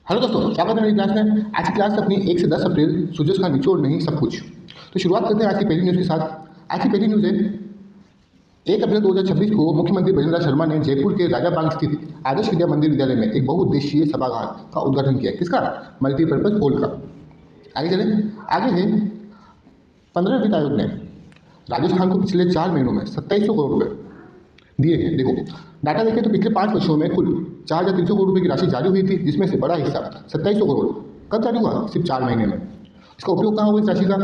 Hello दोस्तों, स्वागत है मेरी क्लास में। आज की क्लास अपनी 1 से 10 अप्रैल सूरज का निचोड़ नहीं सब कुछ। तो शुरुआत करते हैं आज की पहली न्यूज़ के साथ। आज की पहली न्यूज़ है 1 अप्रैल 2026 को मुख्यमंत्री भजनलाल शर्मा ने जयपुर के राजा बाग स्थित आदर्श विद्या मंदिर विद्यालय में एक बहुउद्देशीय सभागार का उद्घाटन किया। किसका? मल्टीपर्पज हॉल का। आगे चले। आगे है 15वें वित्त आयोग ने राजस्थान को पिछले 4 महीनों में 2700 करोड़ रुपये दिए हैं। देखो डाटा देखें तो पिछले 5 वर्षों में कुल 4,300 करोड़ रुपए की राशि जारी हुई थी, जिसमें से बड़ा हिस्सा 2700 करोड़ कब जारी हुआ? सिर्फ 4 महीने में। इसका उपयोग कहाँ हुआ इस राशि का?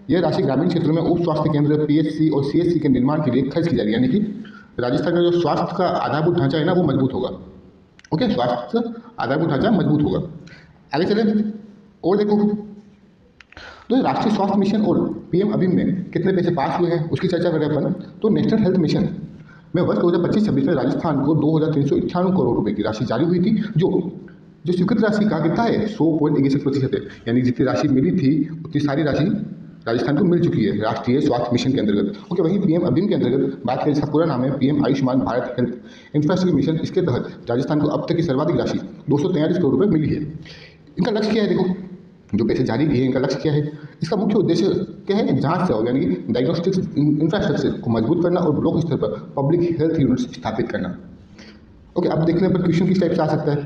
यह राशि ग्रामीण क्षेत्रों में उप स्वास्थ्य केंद्र, पीएचसी और सीएचसी के निर्माण के लिए खर्च की जा रही है। यानी कि राजस्थान का जो स्वास्थ्य का आधारभूत ढांचा है ना, वो मजबूत होगा। ओके, स्वास्थ्य आधारभूत ढांचा मजबूत होगा। आगे चले और देखो तो राष्ट्रीय स्वास्थ्य मिशन और पीएम अभिम में कितने पैसे पास हुए हैं उसकी चर्चा करें अपन। तो नेशनल हेल्थ मिशन में वर्ष 2025-26 में राजस्थान को 2,398 करोड़ रुपए की राशि जारी हुई थी, जो स्वीकृत राशि का कितना है? 100.61% है। यानी जितनी राशि मिली थी उतनी सारी राशि राजस्थान को मिल चुकी है राष्ट्रीय स्वास्थ्य मिशन के अंतर्गत। ओके, वहीं पीएम अभिम के अंतर्गत बात करें, इसका पूरा नाम है PM Ayushman Bharat health infrastructure mission. इसके तहत राजस्थान को अब तक की सर्वाधिक राशि 243 करोड़ रुपये मिली है। इनका लक्ष्य क्या है? देखो जो पैसे जारी किए हैं इनका लक्ष्य क्या है? इसका मुख्य उद्देश्य क्या है? जांच सेवा यानी कि डायग्नोस्टिक्स इंफ्रास्ट्रक्चर को मजबूत करना और ब्लॉक स्तर पर पब्लिक हेल्थ यूनिट्स स्थापित करना। ओके, अब देखने पर क्वेश्चन किस टाइप से आ सकता है।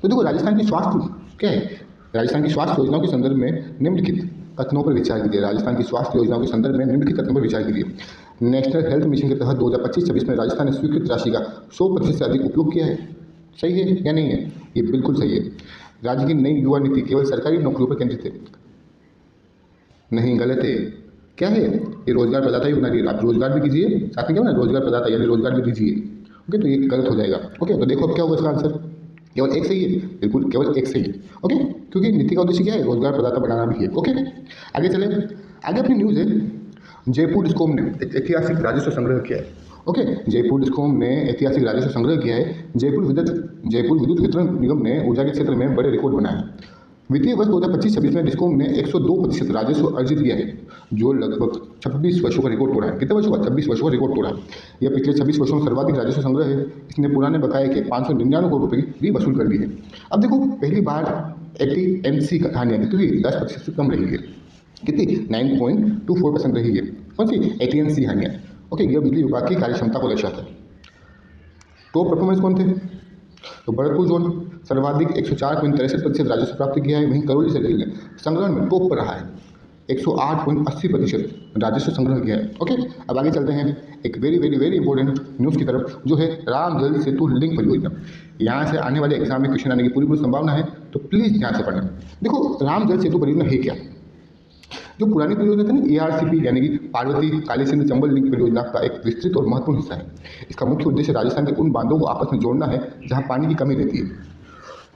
तो देखो राजस्थान की स्वास्थ्य क्या है? राजस्थान की स्वास्थ्य योजनाओं के संदर्भ में निम्नलिखित कथनों पर विचार कीजिए। राजस्थान की स्वास्थ्य योजनाओं के संदर्भ में निम्नलिखित कथनों पर विचार कीजिए। नेशनल हेल्थ मिशन के तहत 2025-26 में राजस्थान ने स्वीकृत राशि का 100% से अधिक उपयोग किया है। सही है या नहीं है? ये बिल्कुल सही है। राज्य की नई युवा नीति केवल सरकारी नौकरियों पर केंद्रित है? नहीं, गलत है। क्या है? ये रोजगार प्रदाता ही बना रही है। आप रोजगार भी कीजिए, साथ में क्या ना रोजगार प्रदाता यानी रोजगार भी दीजिए। ओके, तो ये गलत हो जाएगा। ओके, तो देखो अब क्या होगा इसका आंसर। केवल एक सही है, बिल्कुल केवल एक सही है। ओके, क्योंकि नीति का उद्देश्य क्या है? रोजगार प्रदाता बनाना भी है। ओके, आगे चले। आगे अपनी न्यूज़ है जयपुर डिस्कॉम ने एक ऐतिहासिक राजस्व संग्रह किया है। ओके, जयपुर डिस्कॉम ने ऐतिहासिक राजस्व संग्रह किया है। जयपुर विद्युत वितरण निगम ने ऊर्जा के क्षेत्र में बड़े रिकॉर्ड बनाए। वित्तीय वर्ष 2025-26 में डिस्कॉम ने 102% राजस्व अर्जित किया है, जो लगभग 26 वर्षों का रिकॉर्ड तोड़ा है। कितने वर्षों का? 26 वर्षों का रिकॉर्ड तोड़ा है। यह पिछले 26 वर्षों में सर्वाधिक राजस्व संग्रह है। इसने पुराने बकाये के 599 करोड़ रुपये भी वसूल कर दिए हैं। अब देखो पहली बार AT&C कहानियाँ कितनी 10% से कम रही है। कितनी? 9.24% रही है। कौन सी? AT&C कहानियाँ। ओके, यह बिजली विभाग की कार्यक्षमता को दर्शाता है। टॉप परफॉर्मेंस कौन थे? तो भरतपुर जोन सर्वाधिक 104.63% राजस्व प्राप्त किया है। वहीं करौली सर्किल ने संग्रहण में टॉप पर रहा है, 108.80% राजस्व संग्रह किया है। ओके, अब आगे चलते हैं एक very very very important news की तरफ, जो है राम जल सेतु लिंक परियोजना। यहाँ से आने वाले एग्जाम में क्वेश्चन आने की पूरी पूरी संभावना है, तो प्लीज़ ध्यान से पढ़ना। देखो राम जल सेतु परियोजना है क्या? जो पुरानी परियोजना थी ना ARCP यानी कि पार्वती काली सिंध चंबल लिंक परियोजना का एक विस्तृत और महत्वपूर्ण हिस्सा है। इसका मुख्य उद्देश्य राजस्थान के उन बांधों को आपस में जोड़ना है जहां पानी की कमी रहती है,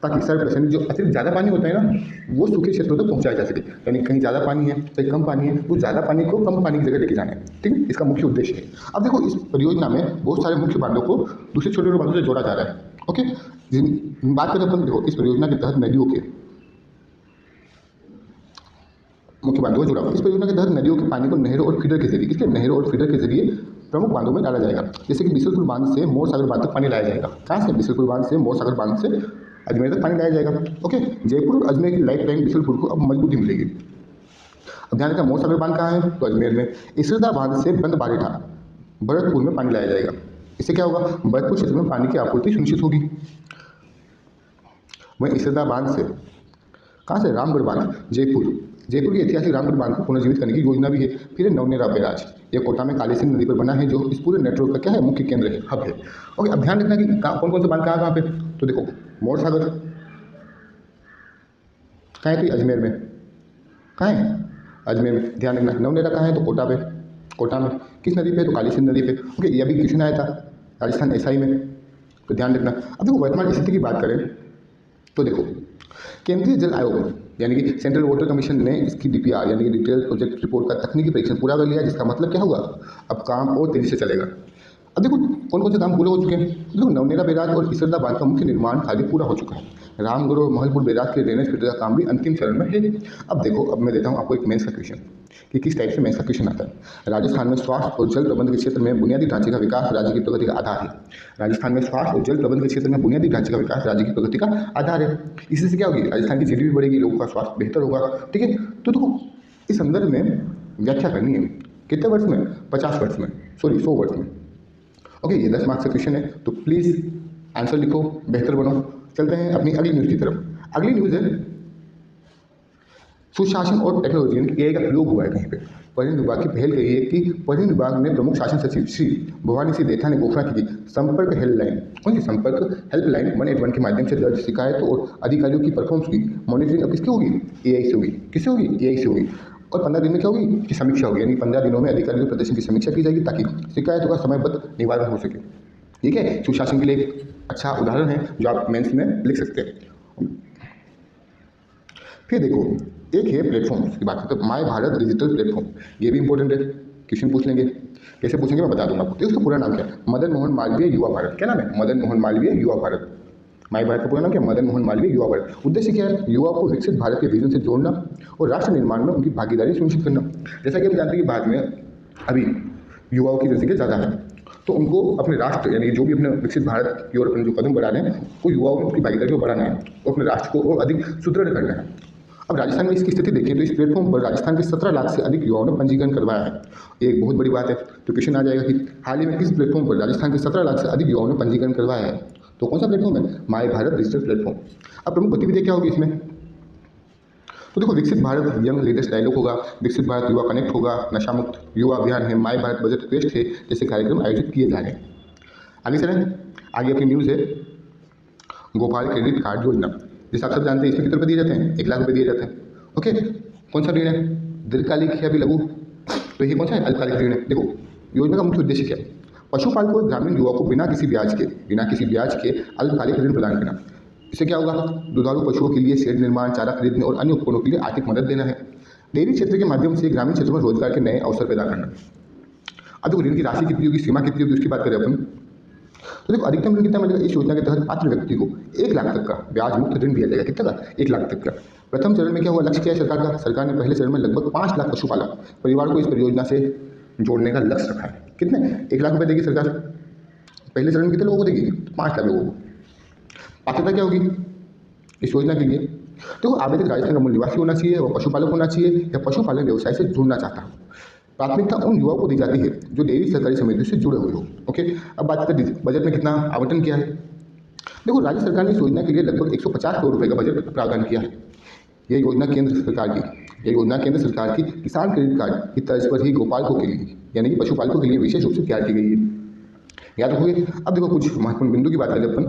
ताकि सरप्लस जो अतिरिक्त ज़्यादा पानी होता है ना, वो सूखे क्षेत्रों तक पहुंचाया जा सके। यानी कहीं ज़्यादा पानी है कहीं कम पानी है, वो ज़्यादा पानी को कम पानी की जगह लेके जाना है। ठीक है, इसका मुख्य उद्देश्य है। अब देखो इस परियोजना में बहुत सारे मुख्य बांधों को दूसरे छोटे छोटे बांधों से जोड़ा जा रहा है। ओके, बात करें अपन, देखो इस परियोजना के तहत नदियों के मुख्य बांधों जुड़ा हुआ। इस परियोजना के तहत नदियों के पानी को नहरों और फीडर के जरिए, इसलिए नहरों और फीडर के जरिए प्रमुख बांधों में डाला जाएगा। जैसे कि बिसलपुर बांध से मोर सागर बांध तक पानी लाया जाएगा। कहाँ से? बिसलपुर बांध से मोर सागर बांध से अजमेर तक पानी लाया जाएगा। ओके, जयपुर और अजमेर की लाइफ लाइन बिसलपुर को अब मजबूती मिलेगी। अब ध्यान रखना, मोर सागर बांध कहाँ है? तो अजमेर में। इसरदा बांध से बंद बारेठा भरतपुर में पानी लाया जाएगा। इससे क्या होगा? भरतपुर क्षेत्र में पानी की आपूर्ति सुनिश्चित होगी। वहीं इसरदा बांध से कहाँ से? रामगढ़ बांध जयपुर की ऐतिहासिक रामगढ़ बांध को पुनर्जीवित करने की योजना भी है। फिर है नवनेरा बैराज, यह कोटा में काली सिंध नदी पर बना है, जो इस पूरे नेटवर्क का क्या है? मुख्य केंद्र है, हब है। ओके, अब ध्यान रखना कि कौन कौन से बांध कहाँ पे। तो देखो मोर सागर कहाँ है? तो अजमेर में। कहाँ है? अजमेर में। ध्यान रखना, नवनेरा कहाँ है? तो कोटा में। किस नदी पे? तो काली सिंध नदी पे। ओके, यह भी क्वेश्चन आया था राजस्थान SI में, तो ध्यान रखना। अब देखो वर्तमान स्थिति की बात करें तो देखो केंद्रीय जल आयोग यानी कि सेंट्रल वाटर कमीशन ने इसकी DPR यानी कि डिटेल प्रोजेक्ट रिपोर्ट का तकनीकी परीक्षण पूरा कर लिया, जिसका मतलब क्या हुआ? अब काम और तेजी से चलेगा। अब देखो कौन कौन से काम पूरे हो चुके हैं। देखो नवनेरा बैराज और इसरदा बांध का मुख्य निर्माण कार्य पूरा हो चुका है। रामगढ़ और महलपुर बैराज के ड्रेनेज फिल्टर का काम भी अंतिम चरण में है। अब देखो, अब मैं देता हूँ आपको एक मेंस का क्वेश्चन कि किस टाइप से मेंस का क्वेश्चन आता है। राजस्थान में स्वास्थ्य और जल प्रबंध के क्षेत्र में बुनियादी ढांचे का विकास राज्य की प्रगति का आधार है। राजस्थान में स्वास्थ्य और जल प्रबंध के क्षेत्र में बुनियादी ढांचे का विकास राज्य की प्रगति का आधार है। इससे क्या होगी, राजस्थान की जीडीपी बढ़ेगी, लोगों का स्वास्थ्य बेहतर होगा। ठीक है, तो देखो इस संदर्भ में व्याख्या करनी है कितने वर्ष में, 50 वर्ष में, सॉरी 100 वर्ष में। ओके, ये 10 मार्क्स का क्वेश्चन है, तो प्लीज़ आंसर लिखो, बेहतर बनो। चलते हैं अपनी अगली न्यूज़ की तरफ। अगली न्यूज़ है सुशासन और टेक्नोलॉजी यानी एआई का प्रयोग हुआ है कहीं पे। पर्यटन विभाग की पहल कही है कि पर्यटन विभाग में प्रमुख शासन सचिव श्री भवानी सिंह देथा ने घोषणा की कि संपर्क हेल्पलाइन, कौन सी संपर्क हेल्पलाइन 181 के माध्यम से दर्ज शिकायतों और अधिकारियों की परफॉर्मेंस की मॉनिटरिंग अब किसकी होगी, एआई से होगी। किससे होगी, एआई से होगी। और 15 दिन में क्या होगी कि समीक्षा होगी, यानी 15 दिनों में अधिकारियों के प्रदर्शन की समीक्षा की जाएगी ताकि शिकायतों का समयबद्ध निवारण हो सके। ठीक है, सुशासन के लिए एक अच्छा उदाहरण है जो आप मेंस में लिख सकते हैं। फिर देखो, एक है प्लेटफॉर्म की बात करते हैं, माय भारत डिजिटल प्लेटफॉर्म। ये भी इंपॉर्टेंट है, क्वेश्चन पूछ लेंगे। कैसे पूछेंगे मैं बता दूंगा आपको। उसका पूरा नाम क्या है, मदन मोहन मालवीय युवा भारत। क्या नाम है, मदन मोहन मालवीय युवा भारत। माय भारत का पूरा नाम क्या है, मदन मोहन मालवीय युवा भारत। उद्देश्य क्या है, युवाओं को विकसित भारत के विजन से जोड़ना और राष्ट्र निर्माण में उनकी भागीदारी सुनिश्चित करना। जैसा कि हम जानते हैं कि भारत में अभी युवाओं की जनसंख्या ज़्यादा है, तो उनको अपने राष्ट्र यानी जो भी अपने विकसित भारत की ओर अपने जो कदम बढ़ा रहे हैं वो युवाओं में उनकी भागीदारी को बढ़ाना है और अपने राष्ट्र को और अधिक सुदृढ़ करना है। अब राजस्थान में इसकी स्थिति देखिए तो इस प्लेटफॉर्म पर राजस्थान के 17 लाख से अधिक युवाओं ने पंजीकरण करवाया है। ये एक बहुत बड़ी बात है। तो क्वेश्चन आ जाएगा कि हाल ही में किस प्लेटफॉर्म पर राजस्थान के 17 लाख से अधिक युवाओं ने पंजीकरण करवाया है। तो कौन सा प्लेटफॉर्म है, माय भारत डिजिटल प्लेटफॉर्म। अब प्रमुख गतिविधियाँ क्या होगी इसमें, तो देखो विकसित भारत यंग लीडर्स डायलॉग होगा, विकसित भारत युवा कनेक्ट होगा, नशा मुक्त युवा अभियान है, माय भारत बजट क्वेस्ट है, जैसे कार्यक्रम आयोजित किए जा रहे हैं। आगे चलें, आगे अपनी न्यूज़ है गोपाल क्रेडिट कार्ड योजना। जैसे आप सब जानते हैं इसमें कितने रुपये दिए जाते हैं, 1 लाख रुपये दिए जाते हैं। ओके, कौन सा ऋण है, दीर्घकालिक है अभी लघु, तो ये कौन सा है, अल्पकालिक ऋण है। देखो योजना का मुख्य उद्देश्य क्या है, पशुपालकों और ग्रामीण युवाओं को बिना किसी ब्याज के अल्पकालिक ऋण प्रदान करना। इससे क्या होगा, दुधारू पशुओं के लिए शेड निर्माण, चारा खरीदने और अन्य उपकरणों के लिए आर्थिक मदद देना है। डेयरी क्षेत्र के माध्यम से ग्रामीण क्षेत्रों में रोजगार के नए अवसर पैदा करना। अब देखो ऋण की राशि कितनी होगी, सीमा कितनी होगी, उसकी बात करें अपन, तो देखो अधिकतम ऋण कितना मिलेगा। इस योजना के तहत पात्र व्यक्ति को 1 लाख तक का ब्याज मुक्त ऋण दिया जाएगा। कितना का, 1 लाख तक का। प्रथम चरण में क्या हुआ, लक्ष्य क्या है सरकार का, सरकार ने पहले चरण में लगभग 5 लाख पशुपालक परिवार को इस परियोजना से जोड़ने का लक्ष्य रखा है। कितने, 1 लाख रुपये देगी सरकार। पहले चरण में कितने लोगों को देगी, 5 लाख लोगों को। पात्रता क्या होगी इस योजना के लिए, देखो आवेदक राजस्थान का मूल निवासी होना चाहिए, वह पशुपालक होना चाहिए या पशुपालन व्यवसाय से जुड़ना चाहता हो। प्राथमिकता उन युवाओं को दी जाती है जो डेयरी सहकारी समितियों से जुड़े हुए हो। ओके, अब बात करते हैं बजट में कितना आवंटन किया है। देखो राज्य सरकार ने इस योजना के लिए लगभग 150 करोड़ रुपये का बजट प्रावधान किया है। ये योजना केंद्र सरकार की किसान क्रेडिट कार्ड की तर्ज पर ही गोपालकों के लिए यानी कि पशुपालकों के लिए विशेष रूप से तैयार की गई है, याद रखोगे। अब देखो कुछ महत्वपूर्ण बिंदु की बात करें अपन,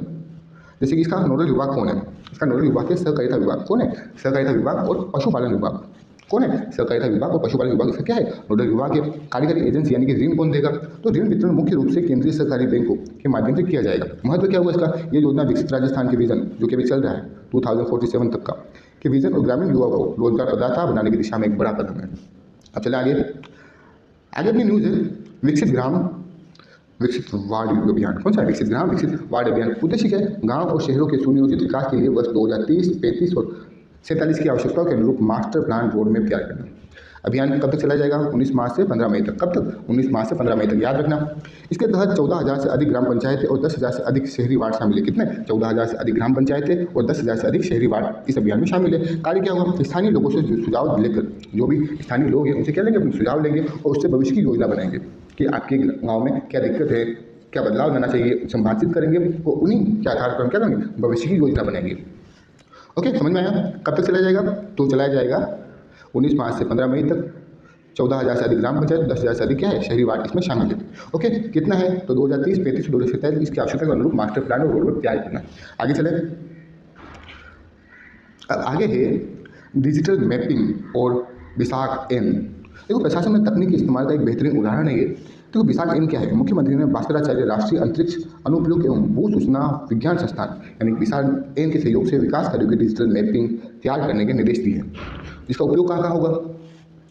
जैसे कि इसका नोडल विभाग कौन है, इसका नोडल विभाग है सहकारिता विभाग। कौन है, सहकारिता विभाग और पशुपालन विभाग। कौन है, सहकारिता विभाग और पशुपालन विभाग। इसका क्या है, नोडल विभाग है। कार्यकारी एजेंसी यानी कि ऋण कौन देगा, तो ऋण वितरण मुख्य रूप से केंद्रीय सहकारी बैंकों के माध्यम से किया जाएगा। महत्व क्या हुआ इसका, ये योजना विकसित राजस्थान के विजन जो कि अभी चल रहा है 2047 तक का कि विजन और ग्रामीण युवाओं को रोजगार प्रदाता बनाने की दिशा में एक बड़ा कदम है। अब चले आगे अपनी न्यूज़ है विकसित वार्ड अभियान। कौन सा, विकसित ग्राम विकसित वार्ड अभियान। उद्देश्य क्या है, गांव और शहरों के सुनियोजित विकास के लिए वर्ष 2030, 35 और 47 की आवश्यकताओं के अनुरूप मास्टर प्लान रोड मैप तैयार करना। अभियान कब तक चला जाएगा, 19 मार्च से 15 मई तक। कब तक, 19 मार्च से 15 मई तक, याद रखना। इसके तहत 14,000 से अधिक ग्राम पंचायतें और 10,000 से अधिक शहरी वार्ड शामिल है। कितने, 14,000 से अधिक ग्राम पंचायतें और 10,000 से अधिक शहरी वार्ड इस अभियान में शामिल है। कार्य क्या होगा, स्थानीय लोगों से सुझाव लेकर, जो भी स्थानीय लोग हैं उनसे क्या लेंगे, अपने सुझाव लेंगे और उससे भविष्य की योजना बनाएंगे कि आपके गाँव में क्या दिक्कत है, क्या बदलाव लाना चाहिए, उसे हम बातचीत करेंगे और उन्हीं के आधार पर हम क्या करेंगे, भविष्य की योजना बनाएंगे। ओके, समझ में आया। कब तक चलाया जाएगा, तो चलाया जाएगा 19 मार्च से 15 मई तक। 14,000 से अधिक ग्राम पंचायत, 10,000 से अधिक क्या है, शहरी वार्ड इसमें शामिल है। ओके, कितना है, तो 2030, 35 और 2047 इसकी आवश्यकता के अनुरूप मास्टर प्लान और रोड तैयार करना। आगे चले, अब आगे है डिजिटल मैपिंग और विशाख एन। देखो प्रशासन में तकनीक के इस्तेमाल का एक बेहतरीन उदाहरण है ये। देखो विशाख एन क्या है, मुख्यमंत्री ने भास्कराचार्य राष्ट्रीय अंतरिक्ष अनुप्रयोग एवं भू सूचना विज्ञान संस्थान यानी विशाख एन के सहयोग से विकास कार्यों की डिजिटल मैपिंग तैयार करने के निर्देश दिए हैं। इसका उपयोग कहाँ होगा,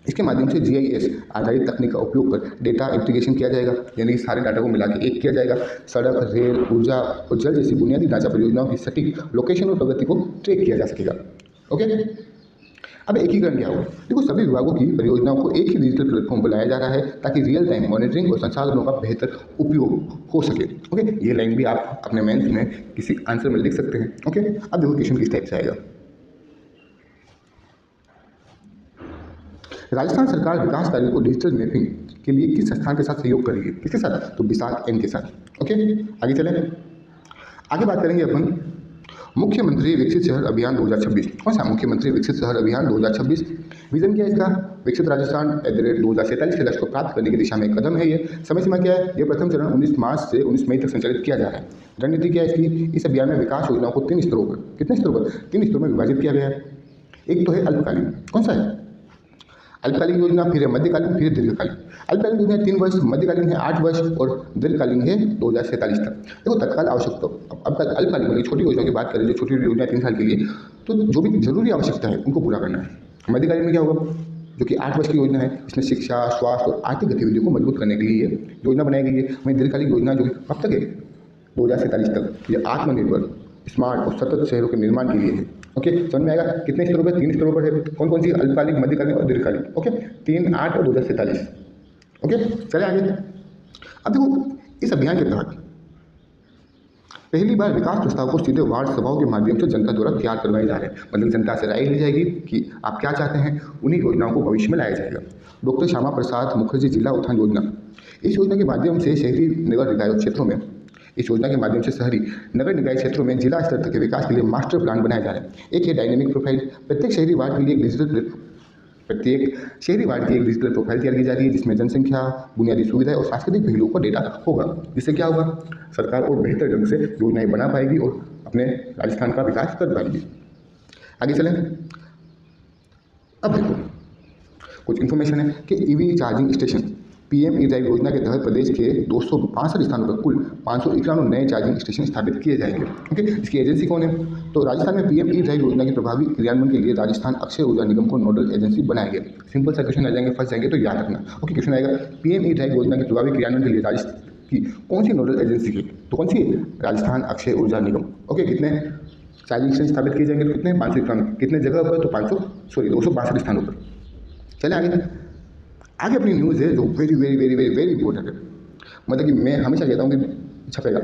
इसके माध्यम से GIS आधारित तकनीक का उपयोग कर डेटा इंटीग्रेशन किया जाएगा, यानी कि सारे डाटा को मिला के एक किया जाएगा। सड़क, रेल, ऊर्जा और जल जैसी बुनियादी ढांचा परियोजनाओं की सटीक लोकेशन और प्रगति को ट्रैक किया जा सकेगा। ओके, अब एकीकरण क्या होगा? देखो, सभी विभागों की परियोजनाओं को एक ही डिजिटल प्लेटफॉर्म पर लाया जा रहा है ताकि रियल टाइम मॉनिटरिंग और संसाधनों का बेहतर उपयोग हो सके। ओके, ये लाइन भी आप अपने मेंस में किसी आंसर में लिख सकते हैं। ओके, अब देखो क्वेश्चन किस टाइप से आएगा। राजस्थान सरकार विकास कार्य को डिजिटल मैपिंग के लिए किस संस्थान के साथ सहयोग करेगी? किसके साथ? तो विशाख एन के साथ। ओके, आगे चलें। आगे बात करेंगे अपन मुख्यमंत्री विकसित शहर अभियान 2026। कौन सा? मुख्यमंत्री विकसित शहर अभियान 2026। विजन क्या है इसका? विकसित राजस्थान @ 2047 के लक्ष्य को प्राप्त करने की दिशा में एक कदम है ये। समय सीमा क्या है? ये प्रथम चरण 19 मार्च से 19 मई तक संचालित किया जा रहा है। रणनीति क्या है इसकी? इस अभियान में विकास योजनाओं को 3 स्तरों पर, कितने स्तरों पर? 3 स्तरों में विभाजित किया गया है। एक तो है अल्पकालीन। कौन सा है? अल्पकालीन योजना, फिर है मध्यकालीन, फिर है दीर्घकालीन। अल्पकालीन योजना 3 वर्ष, मध्यकालीन है 8 वर्ष और दीर्घकालीन है 2047 तक। देखो, तत्काल आवश्यकता, अब अल्पकालीन मतलब छोटी योजना की बात करें, जो छोटी योजना 3 साल के लिए, तो जो भी जरूरी आवश्यकता है उनको पूरा करना है। मध्यकालीन में क्या होगा? जो कि 8 वर्ष की योजना है, इसमें शिक्षा, स्वास्थ्य और आर्थिक गतिविधियों को मजबूत करने के लिए योजना बनाई गई है। वहीं दीर्घकालीन योजना जो कि कब तक है? 2047 तक। ये आत्मनिर्भर, स्मार्ट और सतत शहरों के निर्माण के लिए है। ओके, समझ में आएगा? कितने स्तरों पर? 3 स्तरों पर है। कौन कौन सी? अल्पकालिक, मध्यकालीन और दीर्घकालीन। ओके, 3, 8 और 2047। ओके, चले आगे। अब देखो, इस अभियान के तहत पहली बार विकास प्रस्ताव को सीधे वार्ड सभाओं के माध्यम से जनता द्वारा तैयार करवाए जा रहे हैं। मतलब जनता से राय ली जाएगी कि आप क्या चाहते हैं, उन्हीं योजनाओं को भविष्य में लाया जाएगा। डॉक्टर श्यामा प्रसाद मुखर्जी जिला उत्थान योजना, इस योजना के माध्यम से शहरी नगर निकाय क्षेत्रों में शहरी नगर निकाय क्षेत्रों में जिला स्तर तक के विकास के लिए मास्टर प्लान बनाए जा रहे हैं। एक है डायनेमिक प्रोफाइल। प्रत्येक शहरी वार्ड की एक डिजिटल प्रोफाइल तैयार की जा रही है, जिसमें जनसंख्या, बुनियादी सुविधाएं और सांस्कृतिक पहलुओं का डेटा होगा। जिससे क्या होगा? सरकार और बेहतर ढंग से योजनाएं बना पाएगी और अपने राजस्थान का विकास कर पाएगी। आगे चलें। अब देखो, कुछ इन्फॉर्मेशन है कि EV चार्जिंग स्टेशन PM E-ड्राइव योजना के तहत प्रदेश के 262 स्थानों पर कुल 591 नए चार्जिंग स्टेशन स्थापित किए जाएंगे। ओके, इसकी एजेंसी कौन है? तो राजस्थान में PM E-ड्राइव योजना के प्रभावी क्रियान्वयन के लिए राजस्थान अक्षय ऊर्जा निगम को नोडल एजेंसी बनाया गया। सिंपल सा क्वेश्चन आ जाएंगे, फंस जाएंगे तो याद रखना। ओके, क्वेश्चन आएगा PM E-ड्राइव योजना के प्रभावी क्रियान्वयन के लिए राजस्थान की कौन सी नोडल एजेंसी की? तो कौन सी? राजस्थान अक्षय ऊर्जा निगम। ओके, कितने चार्जिंग स्टेशन स्थापित किए जाएंगे? तो कितने? 591। कितने जगह पर? तो 262 स्थानों पर। चले आगे। आगे अपनी न्यूज़ है जो very very very very very important है। मतलब कि मैं हमेशा कहता हूँ कि छपेगा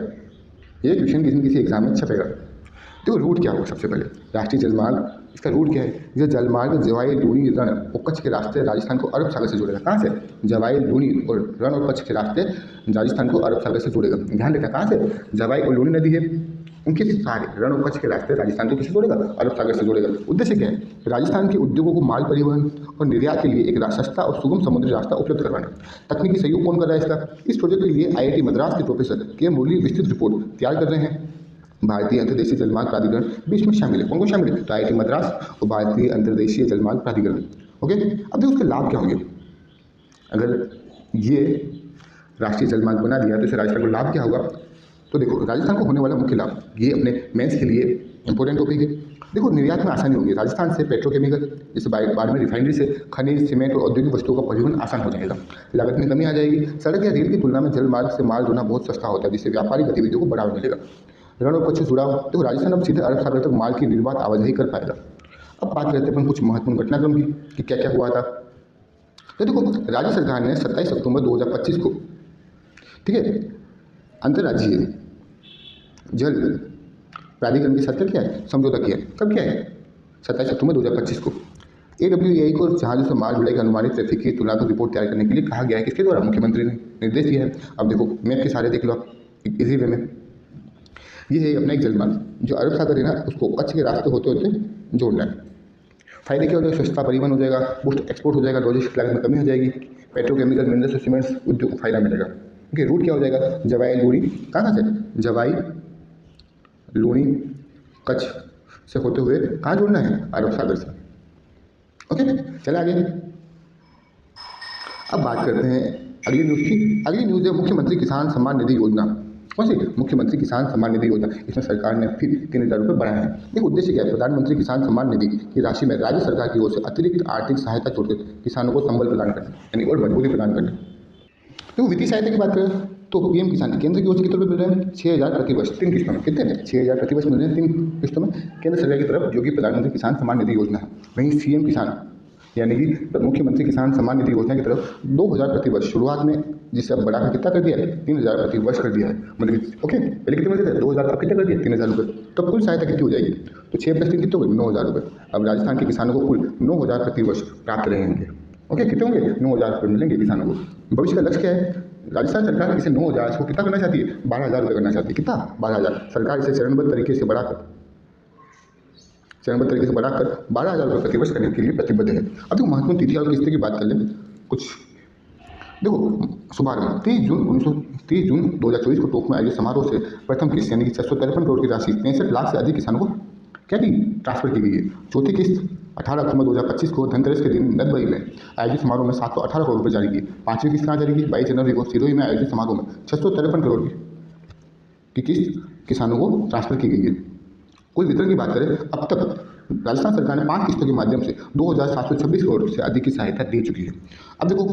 ये क्वेश्चन, किसी न किसी एग्जाम में छपेगा। देखो, रूट क्या होगा? सबसे पहले राष्ट्रीय जलमार्ग, इसका रूट क्या है? यह जलमार्ग जवाई, लूनी, रण और कच्छ के रास्ते राजस्थान को अरब सागर से जोड़ेगा। कहाँ से? जवाई, लूनी और रण और कच्छ के रास्ते राजस्थान को अरब सागर से जोड़ेगा। ध्यान रखना, कहाँ से? जवाई और लूनी नदी है, उनके सारे रण और कच्छ के रास्ते राजस्थान को किससे जोड़ेगा? अरब सागर से जोड़ेगा। उद्देश्य क्या है? राजस्थान के उद्योगों को माल परिवहन और निर्यात के लिए एक सस्ता और सुगम समुद्री रास्ता उपलब्ध करवाना। तकनीकी सहयोग कौन कर रहा है इसका? इस प्रोजेक्ट के लिए IIT मद्रास के प्रोफेसर के मुरली विस्तृत रिपोर्ट तैयार कर रहे हैं। भारतीय अंतर्देशीय जलमार्ग प्राधिकरण भी इसमें शामिल है। कौन कौन शामिल है? तो IIT मद्रास और भारतीय अंतर्देशीय जलमार्ग प्राधिकरण। ओके, अब देखो उसके लाभ क्या होंगे। अगर ये राष्ट्रीय जलमार्ग बना दिया तो इससे राजस्थान को लाभ क्या होगा? तो देखो, राजस्थान को होने वाला मुख्य लाभ, ये अपने मेंस के लिए इंपॉर्टेंट टॉपिक है। देखो, निर्यात में आसानी होगी। राजस्थान से पेट्रोकेमिकल, जैसे बाद में रिफाइनरी से खनिज, सीमेंट और औद्योगिक वस्तुओं का परिवहन आसान हो जाएगा। लागत में कमी आ जाएगी। सड़क या रेल की तुलना में जल मार्ग से माल ढोना बहुत सस्ता होता है, जिससे व्यापारिक गतिविधियों को बढ़ावा मिलेगा। रण और कच्छ से जुड़ाव, देखो राजस्थान अब सीधे अरब सागर तक माल की निर्बाध आवाजाही कर पाएगा। अब बात करते हैं अपन कुछ महत्वपूर्ण घटनाक्रम की कि क्या क्या हुआ था। तो देखो, राज्य सरकार ने 27 अक्टूबर 2025 को, ठीक है, अंतर्राज्यीय जल प्राधिकरण के साथ क्या है? समझौता किया। कब किया है? 27 अक्टूबर 2025 को। AWEI को जहाज़ों से माल ढुलाई की अनुमानित ट्रैफिक की तुलनात्मक रिपोर्ट तैयार करने के लिए कहा गया है। किसके द्वारा? मुख्यमंत्री ने निर्देश दिया है। अब देखो, मैप के सारे देख लो आप इसी वे में। ये है अपना एक जलमार्ग जो अरब सागर है ना, उसको कच्छ के रास्ते होते होते जोड़ना है। फायदे क्या हो जाएगा? सस्ता परिवहन हो जाएगा, बूस्ट एक्सपोर्ट हो जाएगा, लॉजिस्टिक लागत में कमी हो जाएगी, पेट्रोकेमिकल, मिनरल्स और सीमेंट्स उद्योग को फायदा मिलेगा। ओके, रूट क्या हो जाएगा? जवाई, लूनी, कहाँ से? जवाई, लूनी, कच्छ से होते हुए कहाँ जोड़ना है? अरब सागर से। ओके, चले आगे। अब बात करते हैं अगली न्यूज़ की। अगली न्यूज़ है मुख्यमंत्री किसान सम्मान निधि योजना। कौन सी? मुख्यमंत्री किसान सम्मान निधि योजना। इसमें सरकार ने फिर 3,000 रुपये बढ़ाए हैं। देखो उद्देश्य क्या है? प्रधानमंत्री किसान सम्मान निधि की राशि में राज्य सरकार की ओर से अतिरिक्त आर्थिक सहायता छोड़कर किसानों को संबल प्रदान करना, यानी और मजबूती प्रदान करना। देखो वित्तीय सहायता की बात करें तो पीएम किसान केंद्र की ओर से कितने रुपये मिल रहे हैं? 6,000 प्रति वर्ष, 3 किस्तों में। कितने हैं? 6,000 प्रति वर्ष मिल रहे हैं 3 किस्तों में केंद्र सरकार की तरफ, जो कि प्रधानमंत्री किसान सम्मान निधि योजना है। वहीं सीएम किसान यानी कि मुख्यमंत्री किसान सम्मान निधि योजना की तरफ 2,000 प्रति वर्ष शुरुआत में, जिसे अब बढ़ाकर कितना कर दिया है? 3,000 प्रति वर्ष कर दिया है। मतलब ओके, पहले कितने मिलते थे? 2,000, अब कितना कर दिया? 3,000 रुपये। तो कुल सहायता कितनी हो जाएगी? तो 6 + 3 कितने हो गए? 9,000 रुपये। अब राजस्थान के किसानों को कुल 9,000 प्रति वर्ष प्राप्त रहेंगे। ओके, कितने होंगे? 9,000 रुपये मिलेंगे किसानों को। भविष्य का लक्ष्य क्या है? राजस्थान सरकार इसे 9,000 को कितना करना चाहती है? 12,000 रुपये करना चाहती है। कितना? 12,000। सरकार इसे चरणबद्ध तरीके से बढ़ाकर 12,000 रुपये प्रति वर्ष करने के लिए प्रतिबद्ध है। अब देखो महत्वपूर्ण तिथि और किस्ती की बात कर लें कुछ। देखो शुभारंभ 30 जून 2024 को टोंक में आयोजित समारोह से प्रथम किस्त यानी कि 653 करोड़ की राशि 63 लाख से अधिक किसानों को क्या की ट्रांसफर की गई है। चौथी किस्त 18 अक्टूबर 2025 को धनतेरस के दिन नदबई में आयोजित समारोह में 718 करोड़ रुपये जारी किए। पांचवी किस्त कहाँ जारी की? 22 जनवरी को सिरोही में आयोजित समारोह में 653 करोड़ की किस्त किसानों को ट्रांसफर की गई है। कुल वितरण की बात करें, अब तक राजस्थान सरकार ने 5 किस्तों के माध्यम से 2,726 करोड़ से अधिक की सहायता दे चुकी है। अब देखो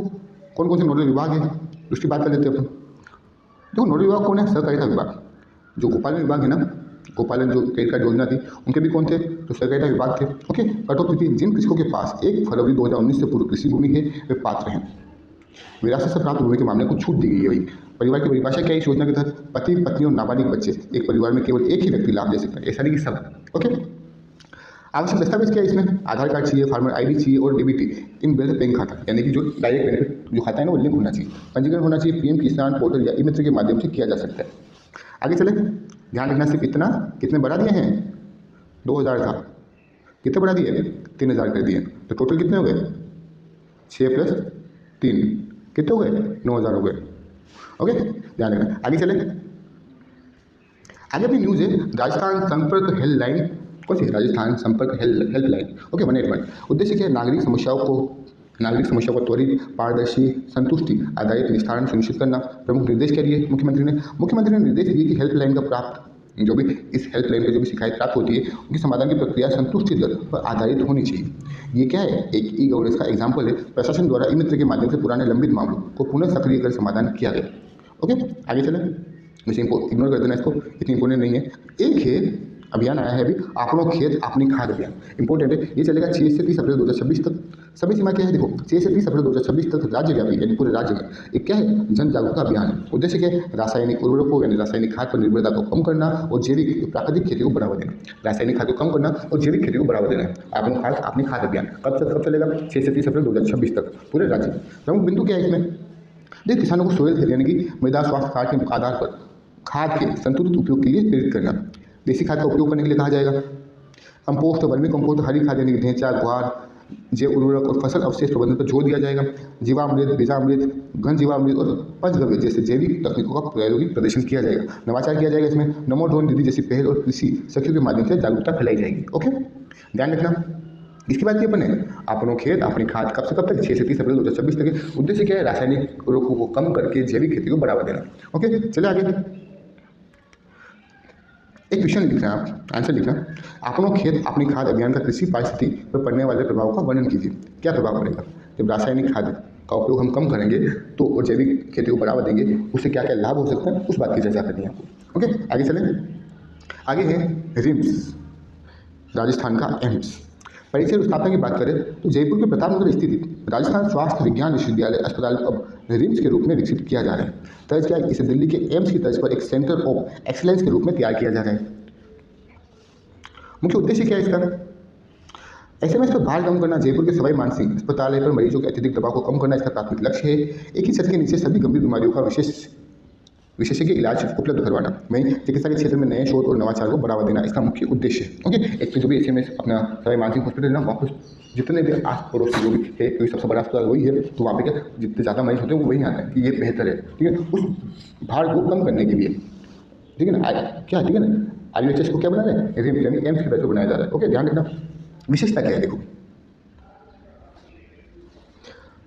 कौन कौन से नोडल विभाग हैं उसकी बात कर लेते हैं अपन। देखो नोडल विभाग कौन है? सहकारिता विभाग। जो गोपालन विभाग है ना, गोपालन जो क्रेडिट कार्ड योजना थी उनके भी कौन थे? तो सहकारिता विभाग थे। ओके, कटौती थी जिन कृषकों के पास 1 फरवरी 2019 से पूर्व कृषि भूमि है वे पात्र हैं। विरासत से प्राप्त भूमि के मामले को छूट दी गई है। वही परिवार की परिभाषा क्या है इस योजना के तहत? पति पत्नी और नाबालिग बच्चे, एक परिवार में केवल एक ही व्यक्ति लाभ ले सकता है, ऐसा नहीं कि सब। ओके, आवश्यक दस्तावेज क्या है इसमें? आधार कार्ड चाहिए, फार्मर आईडी चाहिए और डीबीटी इन बिल्ड बैंक खाता, यानी कि जो डायरेक्ट बेनिफिट जो खाता है ना वो लिंक होना चाहिए। पंजीकरण होना चाहिए पीएम किसान पोर्टल या ई मित्र के माध्यम से किया जा सकता है। आगे चले, ध्यान रखना सिर्फ इतना, कितने बढ़ा दिए हैं? 2,000 था, कितने बढ़ा दिए? 3,000 कर दिए। तो टोटल कितने हो गए? 6 + 3 कितने हो गए? 9,000 हो गए। ओके, ध्यान रखना। आगे चले, आगे अपनी न्यूज़ है राजस्थान संपर्क हेल्पलाइन। कौन सी? राजस्थान संपर्क हेल्पलाइन। ओके, 181। उद्देश्य क्या है? नागरिक समस्याओं को त्वरित, पारदर्शी, संतुष्टि आधारित निस्तारण सुनिश्चित करना। प्रमुख निर्देश क्या दिए मुख्यमंत्री ने निर्देश दिए कि हेल्पलाइन का प्राप्त जो भी इस हेल्पलाइन पर जो भी शिकायत प्राप्त होती है उनकी समाधान की प्रक्रिया संतुष्टि दर पर आधारित होनी चाहिए। ये क्या है? एक ई गवर्नेंस का एग्जाम्पल है। प्रशासन द्वारा ई मित्र के माध्यम से पुराने लंबित मामलों को पुनः सक्रिय कर समाधान किया गया। ओके, आगे चलें। वैसे इग्नोर कर देना इसको, इतनी इंपॉर्टेंट नहीं है। एक है अभियान आया है अभी, आपनों खेत अपनी खाद अभियान। इंपॉर्टेंट है, ये चलेगा 6 से 30 अप्रैल 2026 तक। समय सीमा क्या है? देखो 6 से 30 अप्रैल 2026 तक राज्यव्यापी यानी पूरे राज्य में एक क्या है? जन जागरूकता अभियान है। उद्देश्य क्या है? रासायनिक उर्वरकों यानी रासायनिक खाद पर निर्भरता को कम करना और जैविक प्राकृतिक खेती को बढ़ावा देना। रासायनिक खाद को कम करना और जैविक खेती को बढ़ावा देना है। अपनी खाद अभियान कब चलेगा? 6 से 30 अप्रैल 2026 तक पूरे राज्य में। प्रमुख बिंदु क्या है इसमें? देखिए किसानों को सोयल हेल्थ यानी कि मृदा स्वास्थ्य कार्ड के आधार पर खाद के संतुलित उपयोग के लिए प्रेरित करना। देसी खाद का उपयोग करने के लिए कहा जाएगा। कंपोस्ट, वर्मी कंपोस्ट, हरी खाद यानी ढेंचा, गुहार, जैव उर्वरक और फसल अवशेष प्रबंधन पर जोर दिया जाएगा। जीवामृत, बीजामृत, घन जीवामृत और पंचगव्य जैसे जैविक तकनीकों का प्रायोगिक प्रदर्शन किया जाएगा। नवाचार किया जाएगा इसमें। नमो ड्रोन दीदी जैसी पहल और कृषि सखियों के माध्यम से जागरूकता फैलाई जाएगी। ओके, ध्यान रखना। इसकी बात की अपन है अपनों खेत अपनी खाद कब से कब तक? 6 से 30 अप्रैल 2026 तक। उद्देश्य क्या है? रासायनिक उर्वरकों को कम करके जैविक खेती को बढ़ावा देना। ओके, चले आगे। एक क्वेश्चन लिखना है आप, आंसर लिखना। अपनों खेत अपनी खाद अभियान का कृषि पारिस्थिति पर पड़ने वाले प्रभाव का वर्णन कीजिए। क्या प्रभाव पड़ेगा जब रासायनिक खाद का उपयोग हम कम करेंगे तो और जैविक खेती को बढ़ावा देंगे? उससे क्या क्या लाभ हो सकते हैं उस बात की चर्चा करनी है आपको। ओके, आगे चलें। आगे है रिम्स, राजस्थान का एम्स। परिचय और स्थापना की बात करें तो जयपुर के प्रतापनगर स्थित राजस्थान स्वास्थ्य विज्ञान विश्वविद्यालय अस्पताल अब रिम्स के रूप में विकसित किया जा रहा है। तर्ज क्या है? इसे दिल्ली के एम्स की तर्ज पर एक सेंटर ऑफ एक्सीलेंस के रूप में तैयार किया जा रहा है। मुख्य उद्देश्य क्या है इसका? एसएमएस पर भार कम करना, जयपुर के सवाई मानसिंह अस्पताल पर मरीजों के अत्यधिक दबाव को कम करना इसका प्राथमिक लक्ष्य है। एक ही छत के नीचे सभी गंभीर बीमारियों का विशेषज्ञ इलाज उपलब्ध करवाना। वहीं चिकित्सा के क्षेत्र में नए शोध और नवाचार को बढ़ावा देना इसका मुख्य उद्देश्य है। ओके, एक तो जो भी एसएमएस अपना सवाई मानसिंह हॉस्पिटल है ना, वहाँ पर जितने भी आस पड़ोस जो भी है, क्योंकि सबसे बड़ा अस्पताल वही है, तो वहाँ पे क्या जितने ज़्यादा मरीज होते हैं वो वही आते हैं कि ये बेहतर है। ठीक है, उस भार को कम करने के लिए, ठीक है ना, क्या ठीक है ना, RUHS को क्या बना रहे हैं? रिम्स यानी एम्स के तरह बनाया जा रहा है। ओके, ध्यान रखना। विशेषता क्या है? देखो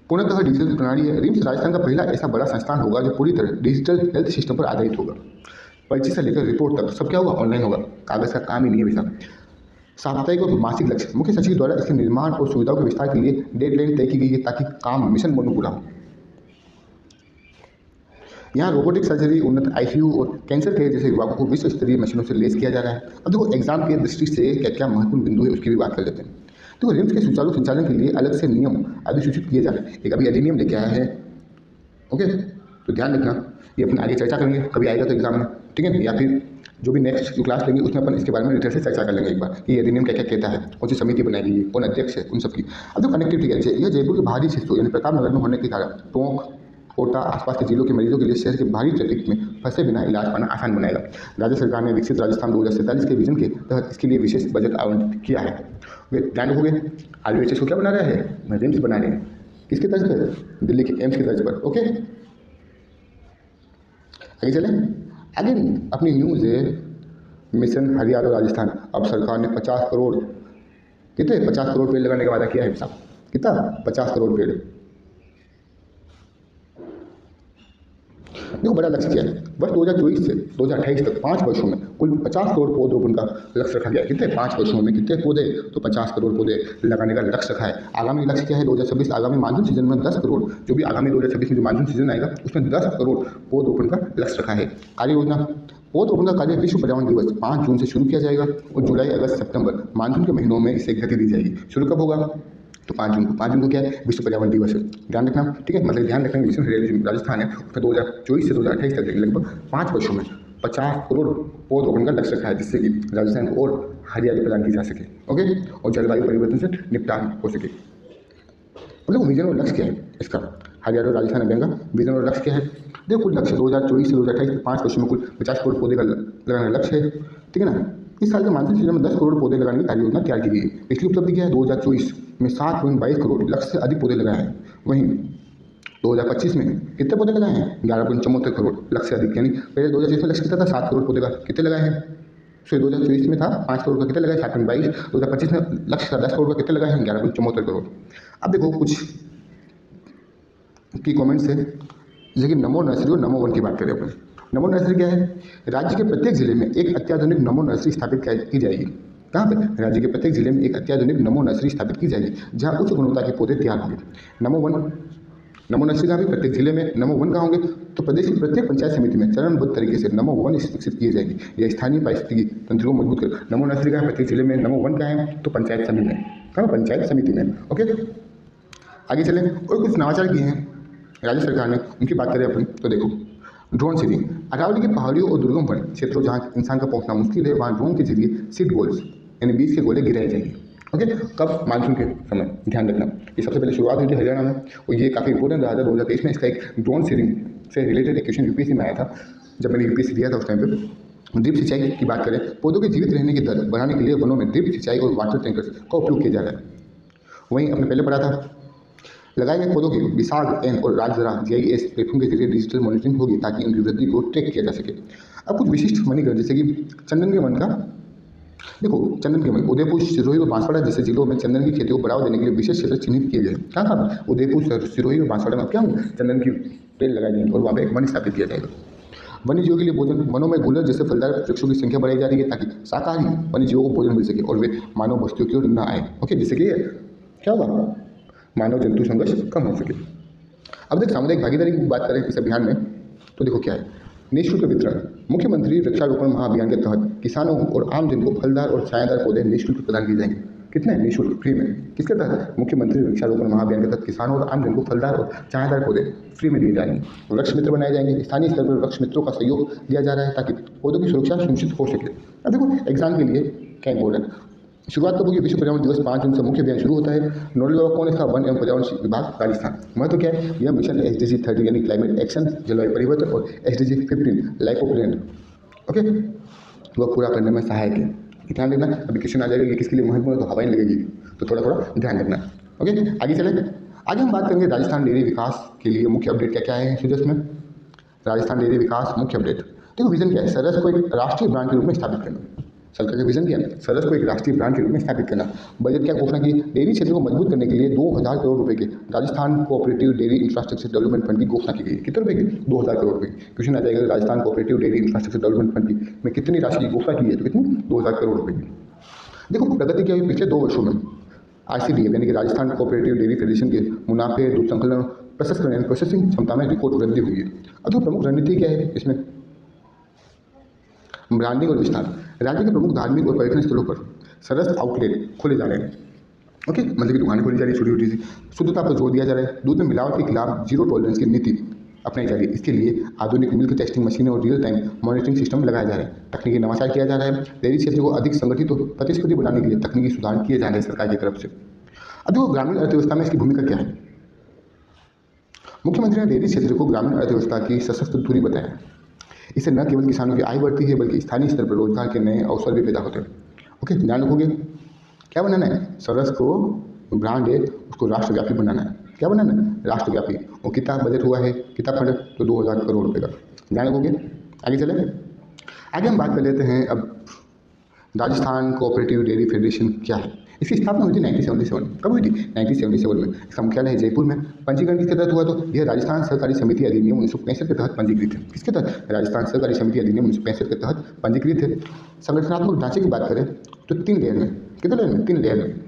पूर्णतः डिजिटल प्रणाली है। रिम्स राजस्थान का पहला ऐसा बड़ा संस्थान होगा जो पूरी तरह डिजिटल हेल्थ सिस्टम पर आधारित होगा। पर्ची से लेकर रिपोर्ट तक सब क्या होगा, ऑनलाइन होगा। कागज़ का काम ही नहीं है वैसा। साप्ताहिक और मासिक लक्ष्य, मुख्य सचिव द्वारा इसके निर्माण और सुविधाओं के विस्तार के लिए डेडलाइन तय की गई है ताकि काम मिशन मोड में पूरा हो। यहाँ रोबोटिक सर्जरी, उन्नत आईसीयू और कैंसर केयर जैसे विभागों को विश्व स्तरीय मशीनों से लेस किया जा रहा है। अब देखो एग्जाम की दृष्टि से क्या क्या महत्वपूर्ण बिंदु है उसकी भी बात कर लेते हैं। देखो रिम्स के सुचारू संचालन के लिए अलग से नियम अधिसूचित किए जा रहे हैं। एक अभी अधिनियम लेके आया है, ओके, तो ध्यान रखना, ये अपन आगे चर्चा करेंगे, कभी आएगा तो एग्जाम में, ठीक है, या फिर जो भी नेक्स्ट जो क्लास लेंगे उसमें अपन इसके बारे में डिटेल से चर्चा कर लेंगे एक बार कि ये अधिनियम क्या क्या कहता है, कौन सी समिति बनाएगी, कौन अध्यक्ष है, उन सबकी। अब जो कनेक्टिविटी है, यह जयपुर के बाहरी क्षेत्रों यानी प्रतापनगर में होने के कारण टोंक, कोटा, आसपास के जिलों के मरीजों के लिए शहर के भारी ट्रैफिक में फंसे बिना इलाज पाना आसान बनाएगा। राज्य सरकार ने विकसित राजस्थान 2047 के विजन के तहत इसके लिए विशेष बजट आवंटित किया है। ध्यान रखोगे, RVHS को क्या बना रहा है, रिम्स बना रहे हैं, किसके तर्ज पर, दिल्ली के एम्स के तर्ज पर, ओके। आगे चलें, आगे अपनी न्यूज़ है मिशन हरियाणा राजस्थान। अब सरकार ने 50 करोड़, कितने 50 करोड़ पेड़ लगाने का वादा किया है साहब, कितना 50 करोड़ पेड़। देखो बड़ा लक्ष्य क्या है, वर्ष 2024 से 2028 तक 5 वर्षों में कुल 50 करोड़ पौधरोपण का लक्ष्य रखा गया है। कितने 5 वर्षों में कितने पौधे, तो 50 करोड़ पौधे लगाने का लक्ष्य रखा है। आगामी लक्ष्य क्या है, 2026 आगामी मानसून सीजन में 10 करोड़, जो भी आगामी 2026 में जो मानसून सीजन आएगा उसमें 10 करोड़ पौधरोपण का लक्ष्य रखा है। कार्य योजना, पौधरोपण का कार्य विश्व पर्यावरण दिवस 5 जून से शुरू किया जाएगा और जुलाई, अगस्त, सितंबर मानसून के महीनों में इसे गति दी जाएगी। शुरू कब होगा, तो 5 जून को। 5 जून को क्या है, विश्व पर्यावरण दिवस है, ध्यान रखना, ठीक है। मतलब ध्यान रखना, मिशन हरियाणा राजस्थान है उसमें 2024 से 2028 तक लगभग 5 वर्षों में 50 करोड़ पौधरोपण का लक्ष्य रखा है, जिससे कि राजस्थान को और हरियाली प्रदान की जा सके, ओके, और जलवायु परिवर्तन से निपटान हो सके। मतलब विजन और लक्ष्य क्या है इसका, हरियाणा और राजस्थान अभियान का विजन और लक्ष्य क्या है। देखो कुल लक्ष्य 2024 से 2028 तक 5 वर्षों में कुल 50 करोड़ पौधे का लगाने का लक्ष्य है, ठीक है ना। इस साल के मानसून सीजन में 10 करोड़ पौधे लगाने की कार्य योजना तैयार की गई है। पिछली उपलब्धि क्या है, 2024 में 7.22 करोड़ लक्ष्य से अधिक पौधे लगाए हैं। वहीं 2025 में कितने पौधे लगाए हैं, 11.74 करोड़ लक्ष्य से अधिक, यानी पहले 2024 में लक्ष्य कितना था, 7 करोड़ पौधे का, कितने लगाए हैं, सो 2024 में था 5 करोड़ का, कितने लगाए 7.22, 2025 में लक्ष्य था 10 करोड़ का, कितने लगाए हैं 11.74 करोड़। अब देखो कुछ की कमेंट्स है, जैसे कि नमो नर्सरी और नमो वन की बात करें अपन। नमो नर्सरी क्या है, राज्य के प्रत्येक जिले में एक अत्याधुनिक नमो नर्सरी स्थापित की जाएगी। कहाँ पे, राज्य के प्रत्येक जिले में एक अत्याधुनिक नमो नर्सरी स्थापित की जाएगी जहाँ उच्च गुणवत्ता के पौधे तैयार होंगे। नमो नर्सरी का भी प्रत्येक जिले में, नमो वन का होंगे, तो प्रदेश की प्रत्येक पंचायत समिति में चरणबद्ध तरीके से नमो वन विकसित किए जाएंगे। यह स्थानीय पारिस्थितिकी तंत्र को मजबूत कर, नमो नर्सरी का प्रत्येक जिले में, नमो वन का है तो पंचायत समिति में, कहाँ पंचायत समिति में, ओके। आगे चलें, और कुछ नवाचार किए हैं राज्य सरकार ने, उनकी बात करें अपन तो देखो ड्रोन सीडिंग, अरावली की पहाड़ियों और दुर्गम वन क्षेत्रों जहाँ इंसान का पहुंचना मुश्किल है वहाँ ड्रोन के जरिए सीड गोल्स यानी बीज के गोले गिराए जाएंगे, ओके। कब, मानसून के समय, ध्यान रखना। ये सबसे पहले शुरुआत हुई थी हरियाणा में और ये काफ़ी इंपॉर्टेंट रहा था। 2023 में इसका एक ड्रोन सीडिंग से रिलेटेड एक क्वेश्चन यूपीएससी में आया था, जब मैंने यूपीएससी दिया था उस टाइम पर। ड्रिप सिंचाई की बात करें, पौधों के जीवित रहने की दर बढ़ाने के लिए वनों में ड्रिप सिंचाई और वाटर टैंकर्स का उपयोग किया जा रहा है। वहीं अपने पहले पढ़ा था, लगाए गए पौधों की विशाल एन और राजधरा GIS प्लेटफॉर्म के जरिए डिजिटल मॉनिटरिंग होगी ताकि उनकी वृद्धि को ट्रैक किया जा सके। अब कुछ विशिष्ट वनीकरण, जैसे कि चंदन के वन का, देखो चंदन के वन उदयपुर, सिरोही और बांसवाड़ा जैसे जिलों में चंदन की खेती को बढ़ावा देने के लिए विशेष क्षेत्र चिन्हित किए गए। कहाँ कहाँ, उदयपुर, सिरोही और बांसवाड़ा में क्या चंदन की पेड़ लगाए जाएंगे और वहाँ पर एक वन स्थापित किया जाएगा। वन्य जीवों के लिए भोजन, वनों में गुलर जैसे फलदार वृक्षों की संख्या बढ़ाई जा रही है ताकि शाकाहारी वन्य जीवों को भोजन मिल सके और वे मानव बस्तियों की ओर न आए, ओके, जिससे कि क्या होगा, मानव जंतु संघर्ष कम हो सके। अब देख सामुदायिक भागीदारी की बात करें इस अभियान में तो देखो क्या है, निःशुल्क वितरण, मुख्यमंत्री वृक्षारोपण महाअभियान के तहत किसानों और आम जन को फलदार और छायादार पौधे निःशुल्क प्रदान किए जाएंगे। कितने, निःशुल्क, फ्री में, किसके तहत, मुख्यमंत्री वृक्षारोपण महाअभियान के तहत किसानों और आम जन को फलदार और छायादार पौधे फ्री में दिए जाएंगे। वृक्ष मित्र बनाए जाएंगे, स्थानीय स्तर पर वृक्ष मित्रों का सहयोग दिया जा रहा है ताकि पौधों की सुरक्षा सुनिश्चित हो सके। अब देखो एग्जाम के लिए क्या इंपॉर्टेंट, शुरुआत कब होगी, विश्व पर्यावरण दिवस 5 जून से मुख्य अभियान शुरू होता है। नोडल विभाग कौन, इसका वन एवं पर्यावरण विभाग राजस्थान। महत्व क्या है, यह मिशन SDG 30 यानी क्लाइमेट एक्शन, जलवायु परिवर्तन और SDG 15 life of land, okay, वह पूरा करने में सहायक है। ध्यान रखना, अभी क्वेश्चन आ जाएगा ये किसके लिए महत्वपूर्ण, तो हवाई लगेगी, तो थोड़ा थोड़ा ध्यान रखना, ओके। आगे चले, आगे हम बात करेंगे राजस्थान डेयरी विकास के लिए मुख्य अपडेट क्या क्या है सुजस में। राजस्थान डेयरी विकास मुख्य अपडेट, देखो विजन क्या है, सरस को एक राष्ट्रीय ब्रांड के रूप में स्थापित करना। सरकार का विजन क्या है? सरस को एक राष्ट्रीय ब्रांड के रूप में स्थापित करना। बजट क्या घोषणा की? डेयरी क्षेत्र को मजबूत करने के लिए 2000 करोड़ रुपए के Rajasthan cooperative dairy infrastructure development fund की घोषणा की गई। कितने रुपए की? 2000 करोड़ रुपए। क्वेश्चन आ जाएगा Rajasthan cooperative dairy infrastructure development fund की में कितनी राशि की घोषणा की है? तो कितनी? 2000 करोड़ रुपए की। देखो प्रगति क्या हुई पिछले 2 वर्षों में। आईसीडीएफ यानी कि राजस्थान कोऑपरेटिव डेयरी फेडरेशन के मुनाफे, दूध संकलन, प्रसंस्करण यानी प्रोसेसिंग क्षमता में रिकॉर्ड वृद्धि हुई है। अब तो प्रमुख रणनीति क्या है इसमें? ब्रांडिंग और विस्तार। राज्य के प्रमुख धार्मिक और पर्यटन स्थलों पर सरस आउटलेट खोले जा रहे हैं। ओके, मतलब की दुकानें खोली जा रही है छोटी छोटी सी। शुद्धता पर जोर दिया जा रहा है। दूध में मिलावट के खिलाफ जीरो टॉलरेंस की नीति अपनाई जा रही है। इसके लिए आधुनिक मिल्क टेस्टिंग मशीनें और रियल टाइम मॉनिटरिंग सिस्टम लगाया जा रहा है। तकनीकी नवाचार किया जा रहा है। डेयरी क्षेत्र को अधिक संगठित और प्रतिस्पर्धी बनाने के लिए तकनीकी सुधार किए जा रहे हैं सरकार की तरफ से। अब देखो ग्रामीण अर्थव्यवस्था में इसकी भूमिका क्या है? मुख्यमंत्री ने डेयरी क्षेत्र को ग्रामीण अर्थव्यवस्था की सशक्त धुरी बताया। इससे न केवल किसानों की आय बढ़ती है बल्कि स्थानीय स्तर पर रोजगार के नए अवसर भी पैदा होते हैं। ओके, ध्यान रखोगे। क्या बनाना है? सरस को ब्रांड है उसको राष्ट्रव्यापी बनाना है। क्या बनाना है? राष्ट्रव्यापी। और कितना बजट हुआ है, कितना फंड? तो 2000 करोड़ रुपए का। ध्यान रखोगे। आगे चले। आगे हम बात कर लेते हैं अब राजस्थान कोऑपरेटिव डेयरी फेडरेशन क्या है। इसकी स्थापना हुई थी 1977। कब हुई थी? 1977 में। इसका मुख्यालय है जयपुर में। पंजीकरण किसके तहत हुआ? तो यह राजस्थान सहकारी समिति अधिनियम 1965 के तहत पंजीकृत है। किसके तहत? राजस्थान सहकारी समिति अधिनियम 1965 के तहत पंजीकृत है। संगठनात्मक ढांचे की बात करें तो 3 लेयर में। कितने लेयर में? 3 लेयर में।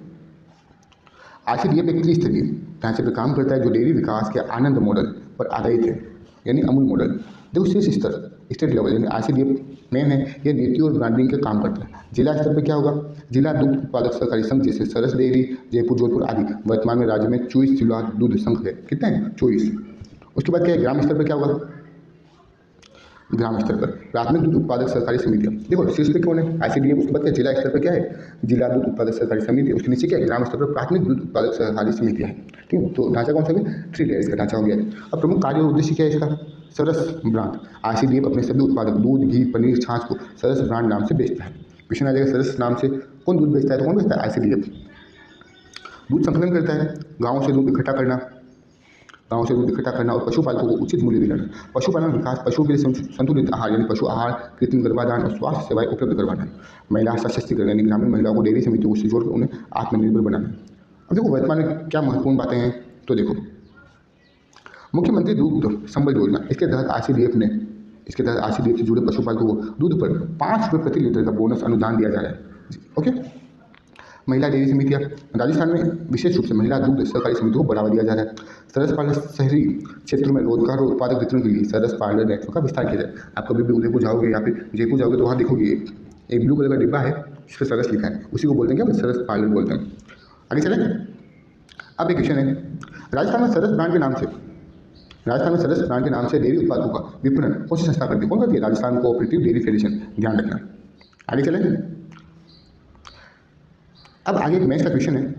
आईसीडीएफ एक त्रिस्तरीय ढांचे पर काम करता है जो डेयरी विकास के आनंद मॉडल पर आधारित है, यानी अमूल मॉडल। देखो शीर्ष स्तर स्टेट लेवल यानी आईसीडीएफ मेन है, यह नीति और ब्रांडिंग का काम करता है। जिला स्तर पर क्या होगा? जिला दूध उत्पादक सहकारी संघ जैसे सरस डेयरी, जयपुर, जोधपुर आदि। वर्तमान में राज्य में 24 जिला दूध संघ है। कितने हैं? 24। उसके बाद क्या है? ग्राम स्तर पर क्या होगा? ग्राम स्तर पर प्राथमिक दूध उत्पादक सहकारी समितियाँ। देखो शीर्ष पे कौन है? आईसीडीएफ। उसके बाद क्या? जिला स्तर पर क्या है? जिला दूध उत्पादक सहकारी समिति। उसके नीचे क्या है? ग्राम स्तर पर प्राथमिक दूध उत्पादक सहकारी समितियाँ हैं। ठीक है, तो ढांचा कौन सा है? 3 लेयर्स का ढांचा हो गया। अब प्रमुख कार्य और उद्देश्य क्या है इसका? सरस ब्रांड। आईसीडीएफ अपने सभी उत्पादक दूध, घी, पनीर, छाछ को सरस ब्रांड नाम से बेचता है। क्वेश्चन आ जाएगा सरस नाम से कौन दूध बेचता है? तो कौन बेचता है? आईसीडीएफ। दूध संकलन करता है, गाँव से दूध इकट्ठा करना, गाँव से दूध इकट्ठा करना और पशुपालकों को उचित मूल्य दिलाना। पशुपालन विकास, पशुओं के लिए संतुलित आहार यानी पशु आहार, कृत्रिम गर्भाधान और स्वास्थ्य सेवाएं उपलब्ध करवाना। महिला सशक्तिकरण यानी ग्रामीण महिलाओं को डेयरी समितियों से जोड़कर उन्हें आत्मनिर्भर बनाना। अब देखो वर्तमान में क्या महत्वपूर्ण बातें हैं तो देखो मुख्यमंत्री दूध संबल योजना, इसके तहत आईसीडीएफ से जुड़े पशुपालकों को दूध पर 5 रुपये प्रति लीटर का बोनस अनुदान दिया जा रहा है। ओके। महिला डेयरी समितियाँ, राजस्थान में विशेष रूप से महिला दूध सहकारी समितियों को बढ़ावा दिया जा रहा है। सरस पार्लर, शहरी क्षेत्रों में रोजगार और उत्पादक वितरण के लिए सरस पार्लर नेटवर्क का विस्तार किया जाए। आप कभी भी उदयपुर जाओगे या फिर जयपुर जाओगे तो वहाँ देखोगे एक ब्लू कलर का डिब्बा है जिस पर सरस लिखा है, उसी को बोलते हैं क्या? सरस पार्लर बोलते हैं। आगे चलें। अब एक क्वेश्चन है, राजस्थान में सरस ब्रांड के नाम से डेयरी उत्पादों का विपणन कौन सी संस्था करती है? कौन करती है? Rajasthan cooperative dairy federation. ध्यान रखना। आगे चलें। अब आगे एक मैथ का क्वेश्चन है,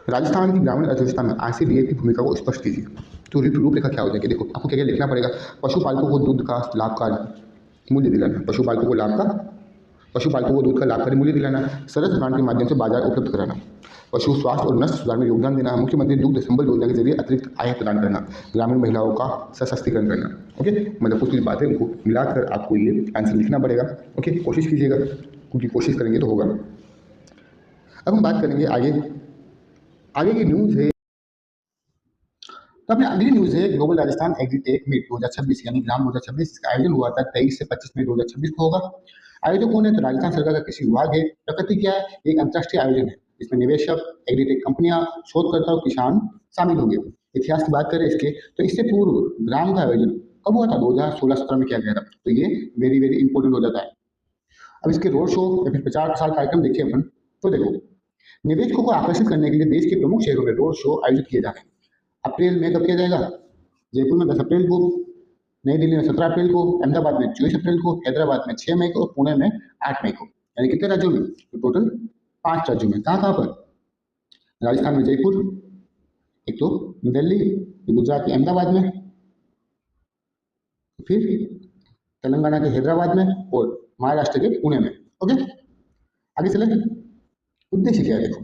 राजस्थान की ग्रामीण अर्थव्यवस्था में आईसीडीएफ की भूमिका को स्पष्ट कीजिए। तो रूपरेखा क्या हो जाएगी? देखो आपको क्या क्या लिखना पड़ेगा। पशुपालकों को दूध का लाभकारी मूल्य दिलाना, पशुपालकों को दूध का लाभकारी मूल्य दिलाना, सरस ब्रांड के माध्यम से बाजार उपलब्ध कराना, पशु स्वास्थ्य और नस्ल सुधार में योगदान देना, मुख्यमंत्री दुग्ध संबल योजना के जरिए अतिरिक्त आय प्रदान करना, ग्रामीण महिलाओं का सशक्तिकरण करना। ओके, मतलब कुछ बात है उनको मिलाकर आपको ये आंसर लिखना पड़ेगा। ओके, कोशिश कीजिएगा क्योंकि कोशिश करेंगे तो होगा। अब हम बात करेंगे आगे की न्यूज़ है। तो अपनी अगली न्यूज़ है ग्लोबल राजस्थान एग्रीटेक मीट 2026 यानी ग्राम 2026। इसका आयोजन हुआ था 23 से 25 मई 2026 को होगा। आयोजक कौन है? तो राजस्थान सरकार का कृषि विभाग है। प्रकृति क्या है? एक अंतर्राष्ट्रीय आयोजन है। इसमें निवेशक, एग्रीटेक कंपनियां, शोधकर्ता और किसान शामिल होंगे। इतिहास की बात करें इसके तो इससे पूर्व ग्राम का आयोजन कब हुआ था? 2016-17 में किया गया था। तो ये वेरी वेरी इंपॉर्टेंट हो जाता है। अब इसके रोड शो या फिर प्रचार प्रसार कार्यक्रम देखिए अपन तो देखो निवेशकों को आकर्षित करने के लिए देश के प्रमुख शहरों में रोड शो आयोजित किए जा रहे हैं। अप्रैल में कब किया जाएगा? जयपुर में 10 अप्रैल को, नई दिल्ली में 17 अप्रैल को, अहमदाबाद में 24 अप्रैल को, हैदराबाद में 6 मई को और पुणे में 8 मई को। यानी कितने राज्यों में? तो टोटल 5 राज्यों में। कहाँ कहाँ पर? राजस्थान में जयपुर, एक तो दिल्ली, गुजरात के अहमदाबाद में, फिर तेलंगाना के हैदराबाद में और महाराष्ट्र के पुणे में। ओके, आगे चले। उद्देश्य क्या है? देखो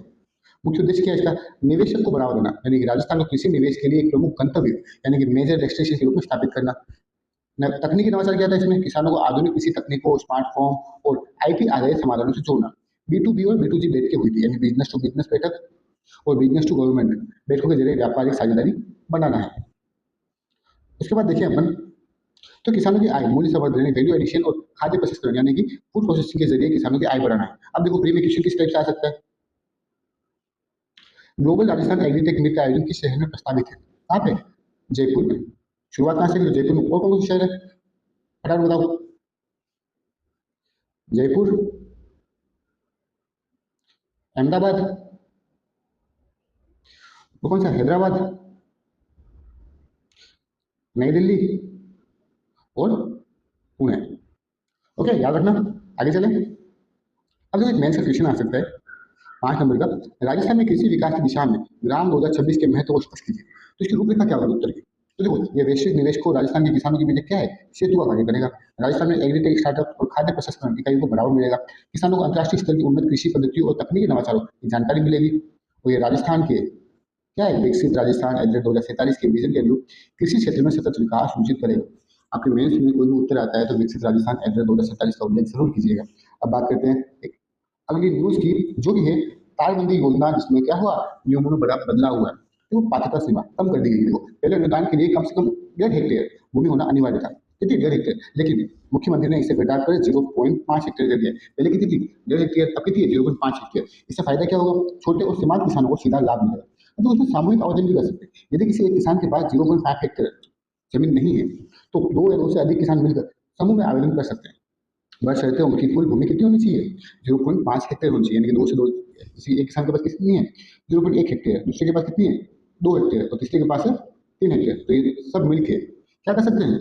मुख्य उद्देश्य क्या है इसका? निवेशक को बढ़ावा देना, यानी कि राजस्थान को कृषि निवेश के लिए एक प्रमुख गंतव्य यानी कि मेजर डेस्टिनेशन के रूप में स्थापित करना। तकनीकी नवाचार क्या था इसमें? किसानों को आधुनिक कृषि तकनीकों, स्मार्टफोन और आईटी आधारित समाधानों से जोड़ना। B2B और B2G बैठकें हुई थी, यानी बिजनेस टू बिजनेस बैठक और बिजनेस टू गवर्नमेंट बैठकों के जरिए व्यापारिक साझेदारी बनाना है। उसके बाद देखिए अपन, तो किसानों की आय, मूल्य संवर्धन यानी वैल्यू एडिशन और खाद्य प्रसंस्करण यानी कि फूड प्रोसेसिंग के जरिए किसानों की आय बढ़ाना है। अब देखो प्री में क्वेश्चन किस टाइप से आ सकता है? ग्लोबल राजस्थान एग्रीटेक मीट का आयोजन किस शहर में प्रस्तावित है? कहाँ पे? जयपुर में। शुरुआत कहाँ से की? तो जयपुर में। और कौन कौन से शहर है फटाफट बताओ? जयपुर, अहमदाबाद, वो कौन सा? हैदराबाद, नई दिल्ली और पुणे। ओके, याद रखना। आगे चलें। अब जो एक मेन सा क्वेश्चन आ सकता है 5 नंबर का, राजस्थान में कृषि विकास की दिशा में ग्राम 2026 के महत्व को स्पष्ट कीजिए। तो इसकी रूपरेखा क्या होगी उत्तर की? तो देखो, ये वैश्विक निवेश को राजस्थान के किसानों के बीच क्या है? सेतु का कार्य करेगा। राजस्थान में एग्रीटेक स्टार्टअप और खाद्य प्रसंस्करण इकाइयों को बढ़ावा मिलेगा। किसानों को अंतर्राष्ट्रीय स्तर की उन्नत कृषि पद्धतियों और तकनीकी नवाचारों की जानकारी मिलेगी। और ये राजस्थान के क्या है, विकसित राजस्थान एग्रीटेक 2047 के विजन के अनुरूप कृषि क्षेत्र में सतत विकास सुनिश्चित करेगा। आपके मेंस में कोई भी उत्तर आता है तो विकसित राजस्थान एग्रीटेक 2047 का उल्लेख जरूर कीजिएगा। अब बात करते हैं एक अगली न्यूज की, जो कि है तारबंदी योजना, जिसमें क्या हुआ, नियमों में बड़ा बदलाव हुआ है। तो पात्रता सीमा कम कर दी गई। देखो, पहले अनुदान के लिए कम से कम 1.5 हेक्टेयर भूमि होना अनिवार्य था। कितनी? 1.5 हेक्टेयर। लेकिन मुख्यमंत्री ने इसे घटाकर 0.5 हेक्टेयर कर दिया। पहले कितनी थी? 1.5 हेक्टेयर। अब कितनी है? 0.5 हेक्टेयर। इससे फायदा क्या होगा? छोटे और सीमांत किसानों को सीधा लाभ मिलेगा। तो उसमें सामूहिक आवेदन भी कर सकते हैं। यदि किसी एक किसान के पास 0.5 हेक्टेयर जमीन नहीं है तो 2 या 2 से अधिक किसान मिलकर समूह में आवेदन कर सकते हैं। बशर्ते उनकी कुल भूमि कितनी होनी चाहिए? 0.5 हेक्टेयर होनी चाहिए, यानी कि 2 से 2। किसी एक किसान के पास कितनी है? 0.1 हेक्टेयर। दूसरे के पास कितनी है? 2 हेक्टेयर। और तीसरे के पास है 3 हेक्टेयर। तो ये सब मिलके क्या कर सकते हैं?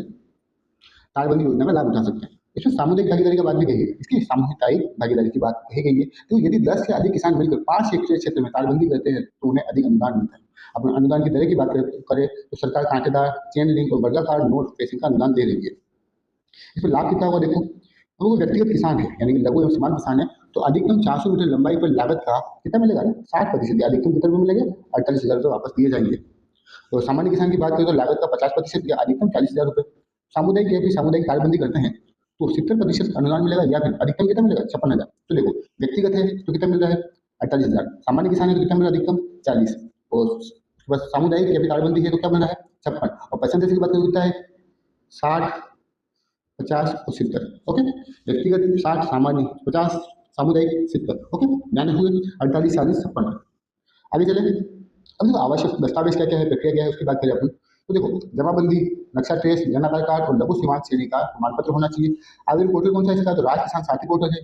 तारबंदी योजना का लाभ उठा सकते हैं। इसमें सामुदायिक भागीदारी की बात भी कही है। इसकी सामुदायिक भागीदारी की बात कही गई है। तो यदि 10 से अधिक किसान मिलकर 5 हेक्टेयर क्षेत्र में तारबंदी करते हैं तो उन्हें अधिक अनुदान मिलता है। अब अनुदान की दर की बात करें तो सरकार कांटेदार, चेन लिंक और वर्गाकार नोट फेसिंग का अनुदान दे रही है। इसमें लाभ कितना होगा देखो, अगर वो व्यक्तिगत किसान है यानी कि लघु एवं सीमांत किसान है तो अधिकतम 400 मीटर लंबाई पर लागत का कितना मिलेगा? 60%। अधिकतम कितने रुपये मिलेंगे? 48,000 रुपये वापस दिए जाएंगे। तो सामान्य किसान की बात करें तो लागत का 50% या अधिकतम 40,000 रुपये। सामुदायिक या फिर सामुदायिक तारबंदी करते हैं तो 70% अनुदान मिलेगा, या फिर अधिकतम कितना मिलेगा? 56,000। तो देखो, व्यक्तिगत है तो कितना मिल रहा है? 48,000। सामान्य किसान है तो कितना मिल रहा है? अधिकतम 40। और बस सामुदायिक या फिर तारबंदी है तो क्या मिल रहा है? 56। और परसेंटेज की बात करें तो कितना है? 60, 50 और 70। ओके, व्यक्तिगत 60, सामान्य 50, सामुदायिक 70। ओके, यानी हुए 48, 40, 56। आगे चले। अब देखो आवश्यक दस्तावेज क्या क्या है, प्रक्रिया क्या है, उसकी बात करें अपन तो देखो, जमाबंदी, नक्शा ट्रेस, जन आधार कार्ड और लघु सीमांत श्रेणी का प्रमाण पत्र होना चाहिए। आवेदन पोर्टल कौन सा है इसका? तो राज किसान साथी पोर्टल है।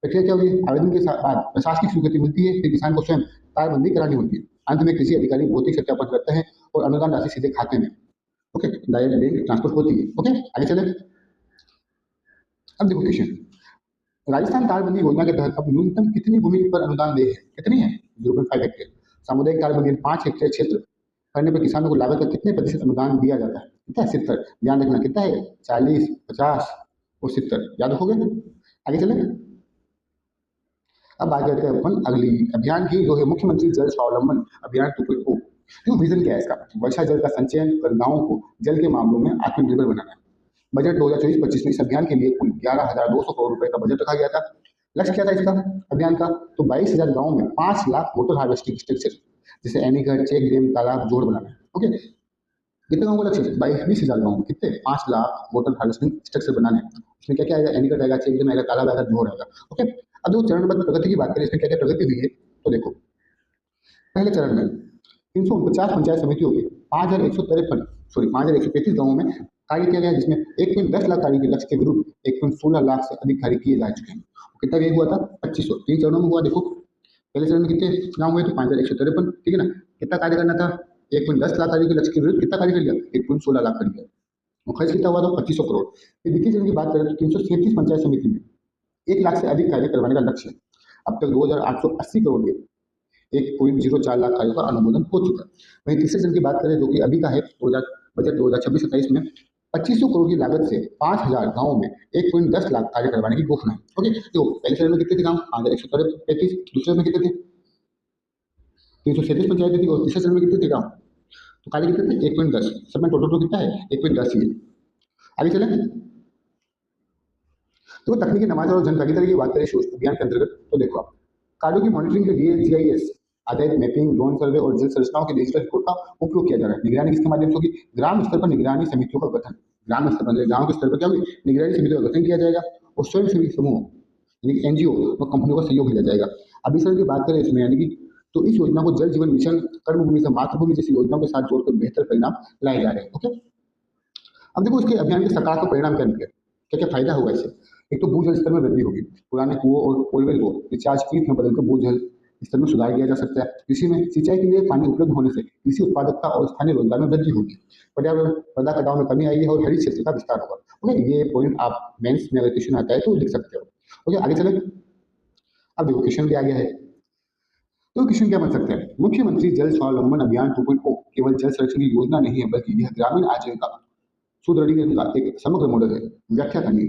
प्रक्रिया क्या होगी? आवेदन के बाद प्रशासनिक स्वीकृति मिलती है, फिर किसान को स्वयं तारबंदी करानी होती है। अंत में कृषि अधिकारी भौतिक सत्यापन करते हैं और अनुदान राशि सीधे खाते में ओके डायरेक्ट बैंक ट्रांसफर होती है। ओके, आगे चले। अब देखो क्वेश्चन, राजस्थान तारबंदी योजना के तहत अब न्यूनतम कितनी भूमि पर अनुदान दे है? कितनी है? 0.5 हेक्टेयर। सामुदायिक तारबंदी 5 हेक्टेयर क्षेत्र करने पर किसानों को लागत का कितने प्रतिशत अनुदान दिया जाता है? कितना है? 70। ध्यान रखना कितना है? 40, 50 और 70। याद रखोगे? आगे चले। अब बात करते हैं अपन अगली अभियान की, जो है मुख्यमंत्री जल स्वावलंबन अभियान 2.0। देखो विजन क्या है इसका? वर्षा जल का संचयन कर गाँवों को जल के मामलों में आत्मनिर्भर बनाना है। बजट 2024-25 में इस अभियान के लिए कुल 11,200 करोड़ रुपए का बजट रखा गया था। लक्ष्य क्या था इसका अभियान का? तो 22,000 गाँव में 5 लाख वाटर हार्वेस्टिंग स्ट्रक्चर, जैसे एनीकट, चेक डैम, तालाब, जोड़ बनाना है। ओके, कितने गाँव का लक्ष्य? 20,000 गाँव में कितने? 5 लाख वाटर हार्वेस्टिंग स्ट्रक्चर बनाने हैं। इसमें क्या क्या आएगा? एनीकट आएगा, चेक डैम आएगा, तालाब आएगा, जोड़ आएगा। ओके, अब जो चरणबद्ध प्रगति की बात करें, इसमें क्या क्या प्रगति हुई है तो देखो, पहले चरण में 349 पंचायत समितियों के 5,133 गाँवों में कार्य किया गया, जिसमें 1.10 लाख कार्य के लक्ष्य के विरुद्ध 1.16 लाख से अधिक कार्य किए जा चुके हैं। कितना व्यय हुआ था? 2500। 3 चरणों में हुआ। देखो, पहले चरण में कितने गाँव हुए? तो 5,153। ठीक है ना? कितना कार्य करना था? 1.10 लाख कार्य के लक्ष्य के विरुद्ध कितना कार्य कर लिया? 1.16 लाख कर लिया। और खर्च कितना हुआ था? 2500 करोड़। फिर द्वितीय चरण की बात करें तो 337 पंचायत समिति में 1 लाख से अधिक कार्य करवाने का लक्ष्य है। अब तक 2,880 करोड़ के 1.04 लाख कार्यों का अनुमोदन हो चुका है। वहीं तीसरे चरण की बात करें जो कि अभी का है बजट 2026-27 में 2500 करोड़ की लागत से 5,000 गाँवों में 1.10 लाख कार्य करवाने की घोषणा है। ओके, तो पहले चरण में कितने थे गाँव? 5,133। दूसरे में कितने थे? 337 पंचायतें थी। और तीसरे चरण में कितने थे गाँव? तो कार्य कितने थे? 1.10। सब में टोटल तो कितना है? 1.10 ही है। आगे चलें। तो तकनीकी नवाचार और जनभागीदारी की बात करें इस अभियान के अंतर्गत, तो देखो आप कार्यों की मॉनिटरिंग के लिए जीआईएस आधारित मैपिंग, ड्रोन सर्वे और जल संरचनाओं के डिजिटल रिपोर्ट का उपयोग किया जा रहा है। निगरानी किसके माध्यम से होगी? ग्राम स्तर पर निगरानी समितियों का गठन, ग्राम स्तर पर गांव के स्तर पर क्या होगी? निगरानी समितियों का गठन किया जाएगा और स्वयं सेवी समूह यानी एनजीओ व कंपनियों का सहयोग लिया जाएगा। अभी सर की बात करें इसमें यानी कि तो इस योजना को जल जीवन मिशन, कर्मभूमि से मातृभूमि जैसी योजनाओं के साथ जोड़कर बेहतर परिणाम लाए जा रहे हैं। ओके, अब देखो इसके अभियान के सकारात्मक परिणाम क्या निकले, क्या क्या फायदा होगा इससे। एक तो भूजल स्तर में वृद्धि होगी, पुराने कुओं और वेलवेल को रिचार्जकृत में बदलकर भूजल स्तर में सुधार किया जा सकता है। कृषि में सिंचाई के लिए पानी उपलब्ध होने से कृषि उत्पादकता और स्थानीय रोजगार में वृद्धि होगी। पर्यावरण पर्दा कटाव में कमी आएगी और हरित क्षेत्र का विस्तार होगा। ओके, ये पॉइंट आप मेंस में अगर क्वेश्चन आता है तो लिख सकते हो। ओके, आगे चले। अब देखो क्वेश्चन भी आ गया है, तो क्वेश्चन क्या बन सकते हैं? मुख्यमंत्री जल स्वावलंबन अभियान 2.0 केवल जल संरक्षण की योजना नहीं है, बल्कि यह ग्रामीण आजीविका सुदृढ़ीकरण का एक समग्र मॉडल है। व्याख्या करनी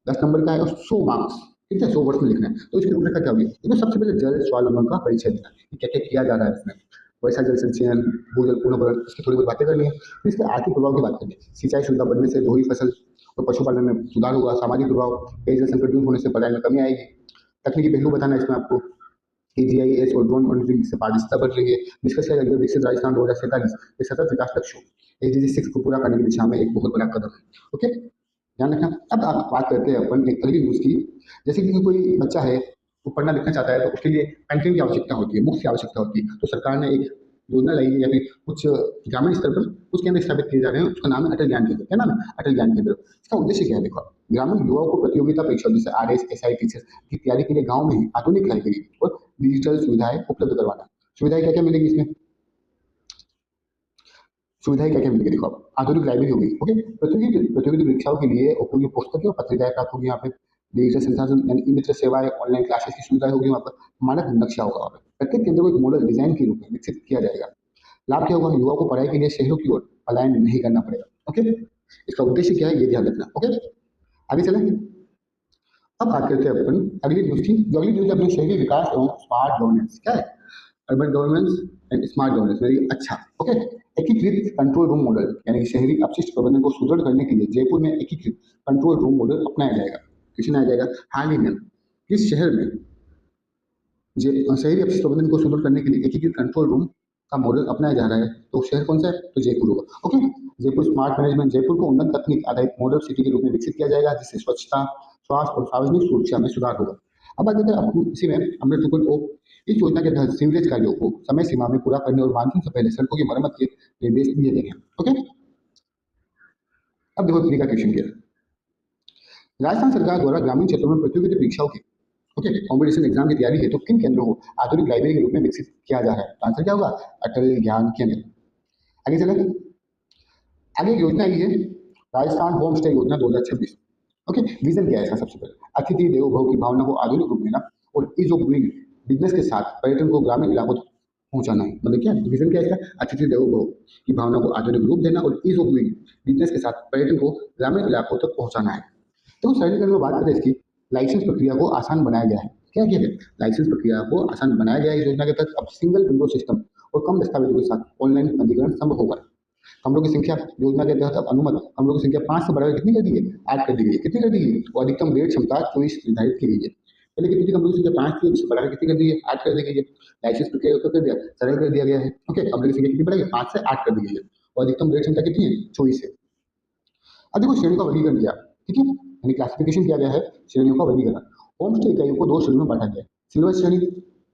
10 नंबर का है और 100 मार्क्स कितने 100 वर्ष में लिखना है। तो इसकी रूपरेखा क्या होगी? इसमें सबसे पहले जल स्वावलंबन का परिचय देना कि क्या क्या किया जा रहा है इसमें, वर्षा जल संचयन, भूजल पुनर्भरण, इसकी थोड़ी बहुत बातें करनी है। फिर इसके आर्थिक प्रभाव की बात करनी है। सिंचाई सुविधा बढ़ने से दोहरी फसल और पशुपालन में सुधार होगा। सामाजिक प्रभाव, पेयजल संकट दूर होने से पलायन में कमी आएगी। तकनीकी पहलू बताना है इसमें आपको कि जीआईएस और ड्रोन मॉनिटरिंग से पारदर्शिता बढ़ रही है। डिस्कस किया जाएगा विकसित राजस्थान 2047 ये सतत विकास लक्ष्यों एसडीजी 6 को पूरा करने की दिशा में एक बहुत बड़ा कदम है। ओके, ध्यान रखना। अब आप बात करते हैं अपन एक अगली न्यूज़ की। जैसे कि कोई बच्चा है वो पढ़ना लिखना चाहता है तो उसके लिए कंटेंट की आवश्यकता होती है, बुक्स की आवश्यकता होती है। तो सरकार ने एक योजना लाई है या फिर कुछ ग्रामीण स्तर पर कुछ केंद्र स्थापित किए जा रहे हैं। उसका नाम है अटल ज्ञान केंद्र। क्या नाम है? अटल ज्ञान केंद्र। इसका उद्देश्य क्या है? देखो, ग्रामीण युवाओं को प्रतियोगिता परीक्षा जैसे आरएस, एसआई, टीचर की तैयारी के लिए गाँव में ही आधुनिक लाइब्रेरी और डिजिटल सुविधाएं उपलब्ध करवाना। सुविधाएं क्या क्या मिलेगी इसमें? सुविधाएं क्या क्या मिलेगी? देखो, आप आधुनिक लाइब्रेरी होगी। ओके, प्रतियोगिता परीक्षाओं के लिए उपयोगी पुस्तकें और पत्रिकाएं प्राप्त होगी यहाँ पे। डिजिटल संसाधन यानी ई मित्र सेवाएं, ऑनलाइन क्लासेस की सुविधा होगी वहाँ पर। मानक नक्शा होगा वहाँ पे। प्रत्येक केंद्र को एक मॉडल डिजाइन के रूप में विकसित किया जाएगा। लाभ क्या होगा? युवाओं को पढ़ाई के लिए शहरों की ओर पलायन नहीं करना पड़ेगा। ओके, इसका उद्देश्य क्या है ये ध्यान रखना। ओके, आगे चलेंगे। अब बात करते हैं अपन अगली न्यूज की। जो अगली न्यूज अपनी शहरी विकास एवं स्मार्ट गवर्नेंस। क्या है? Urban governance and smart governance. Very अच्छा। ओके, एकीकृत कंट्रोल रूम मॉडल यानी कि शहरी अपशिष्ट प्रबंधन को सुदृढ़ करने के लिए जयपुर में एकीकृत कंट्रोल रूम मॉडल अपनाया जाएगा। किसने आ जाएगा? हाल ही में किस शहर में शहरी अपशिष्ट प्रबंधन को सुदृढ़ करने के लिए एकीकृत कंट्रोल रूम का मॉडल अपनाया जा रहा है? तो शहर कौन सा है? तो जयपुर होगा। Okay, Jaipur smart management. Jaipur को उन्नत तकनीक आधारित मॉडल सिटी के रूप में विकसित किया जाएगा, जिससे स्वच्छता, स्वास्थ्य और सार्वजनिक सुरक्षा में सुधार होगा। अब बात करते हैं इसी में अमृत 2.0। इस योजना के तहत सीवरेज कार्यों को समय सीमा में पूरा करने और मानसून से पहले सड़कों की मरम्मत के निर्देश दिए गए हैं। ओके, अब देखो का क्वेश्चन क्या है। राजस्थान सरकार द्वारा ग्रामीण क्षेत्रों में प्रतियोगिता परीक्षाओं की ओके कॉम्पिटिशन एग्जाम की तैयारी है तो किन केंद्रों को आधुनिक लाइब्रेरी के रूप में विकसित किया जा रहा है? तो आंसर क्या होगा? अटल ज्ञान केंद्र। आगे चले। आगे एक योजना आई है राजस्थान होम स्टे योजना 2026। ओके, विजन क्या है इसका? सबसे पहले अतिथि देवो भव की भावना को आधुनिक रूप देना और ईज ऑफ डूइंग बिजनेस के साथ पर्यटन को ग्रामीण इलाकों तक पहुंचाना है। मतलब क्या विजन क्या है इसका? अतिथि देवो भव की भावना को आधुनिक रूप देना और ईज ऑफ डूइंग बिजनेस के साथ पर्यटन को ग्रामीण इलाकों तक पहुंचाना है। तो सरलीकरण में बात करें इसकी, लाइसेंस प्रक्रिया को आसान बनाया गया है। क्या किया गया? लाइसेंस प्रक्रिया को आसान बनाया गया है इस योजना के तहत। अब सिंगल विंडो सिस्टम और कम दस्तावेजों के साथ ऑनलाइन पंजीकरण संभव होगा। कमरों की संख्या योजना के तहत अब अनुमत कमरों की संख्या 5 से बढ़ाकर कितनी कर दी है? 8 कर दी गई है। कितनी कर दी है? और अधिकतम बेड क्षमता 24 निर्धारित की गई है। पहले कितनी थी कमरों की संख्या? 5 थी, उससे बढ़ाकर कितनी कर दी है? 8 कर दी गई है। लाइसेंस प्रक्रिया को कर दिया सरल कर दिया गया है। ओके, कमरों की संख्या कितनी बढ़ाई? 5 से 8 कर दी गई है और अधिकतम बेड क्षमता कितनी है? 24 है। अब देखो श्रेणियों का वर्गीकरण किया, ठीक है, यानी क्लासिफिकेशन किया गया है श्रेणियों का वर्गीकरण। होम स्टे इकाइयों को 2 श्रेणियों में बांटा गया है। सिल्वर श्रेणी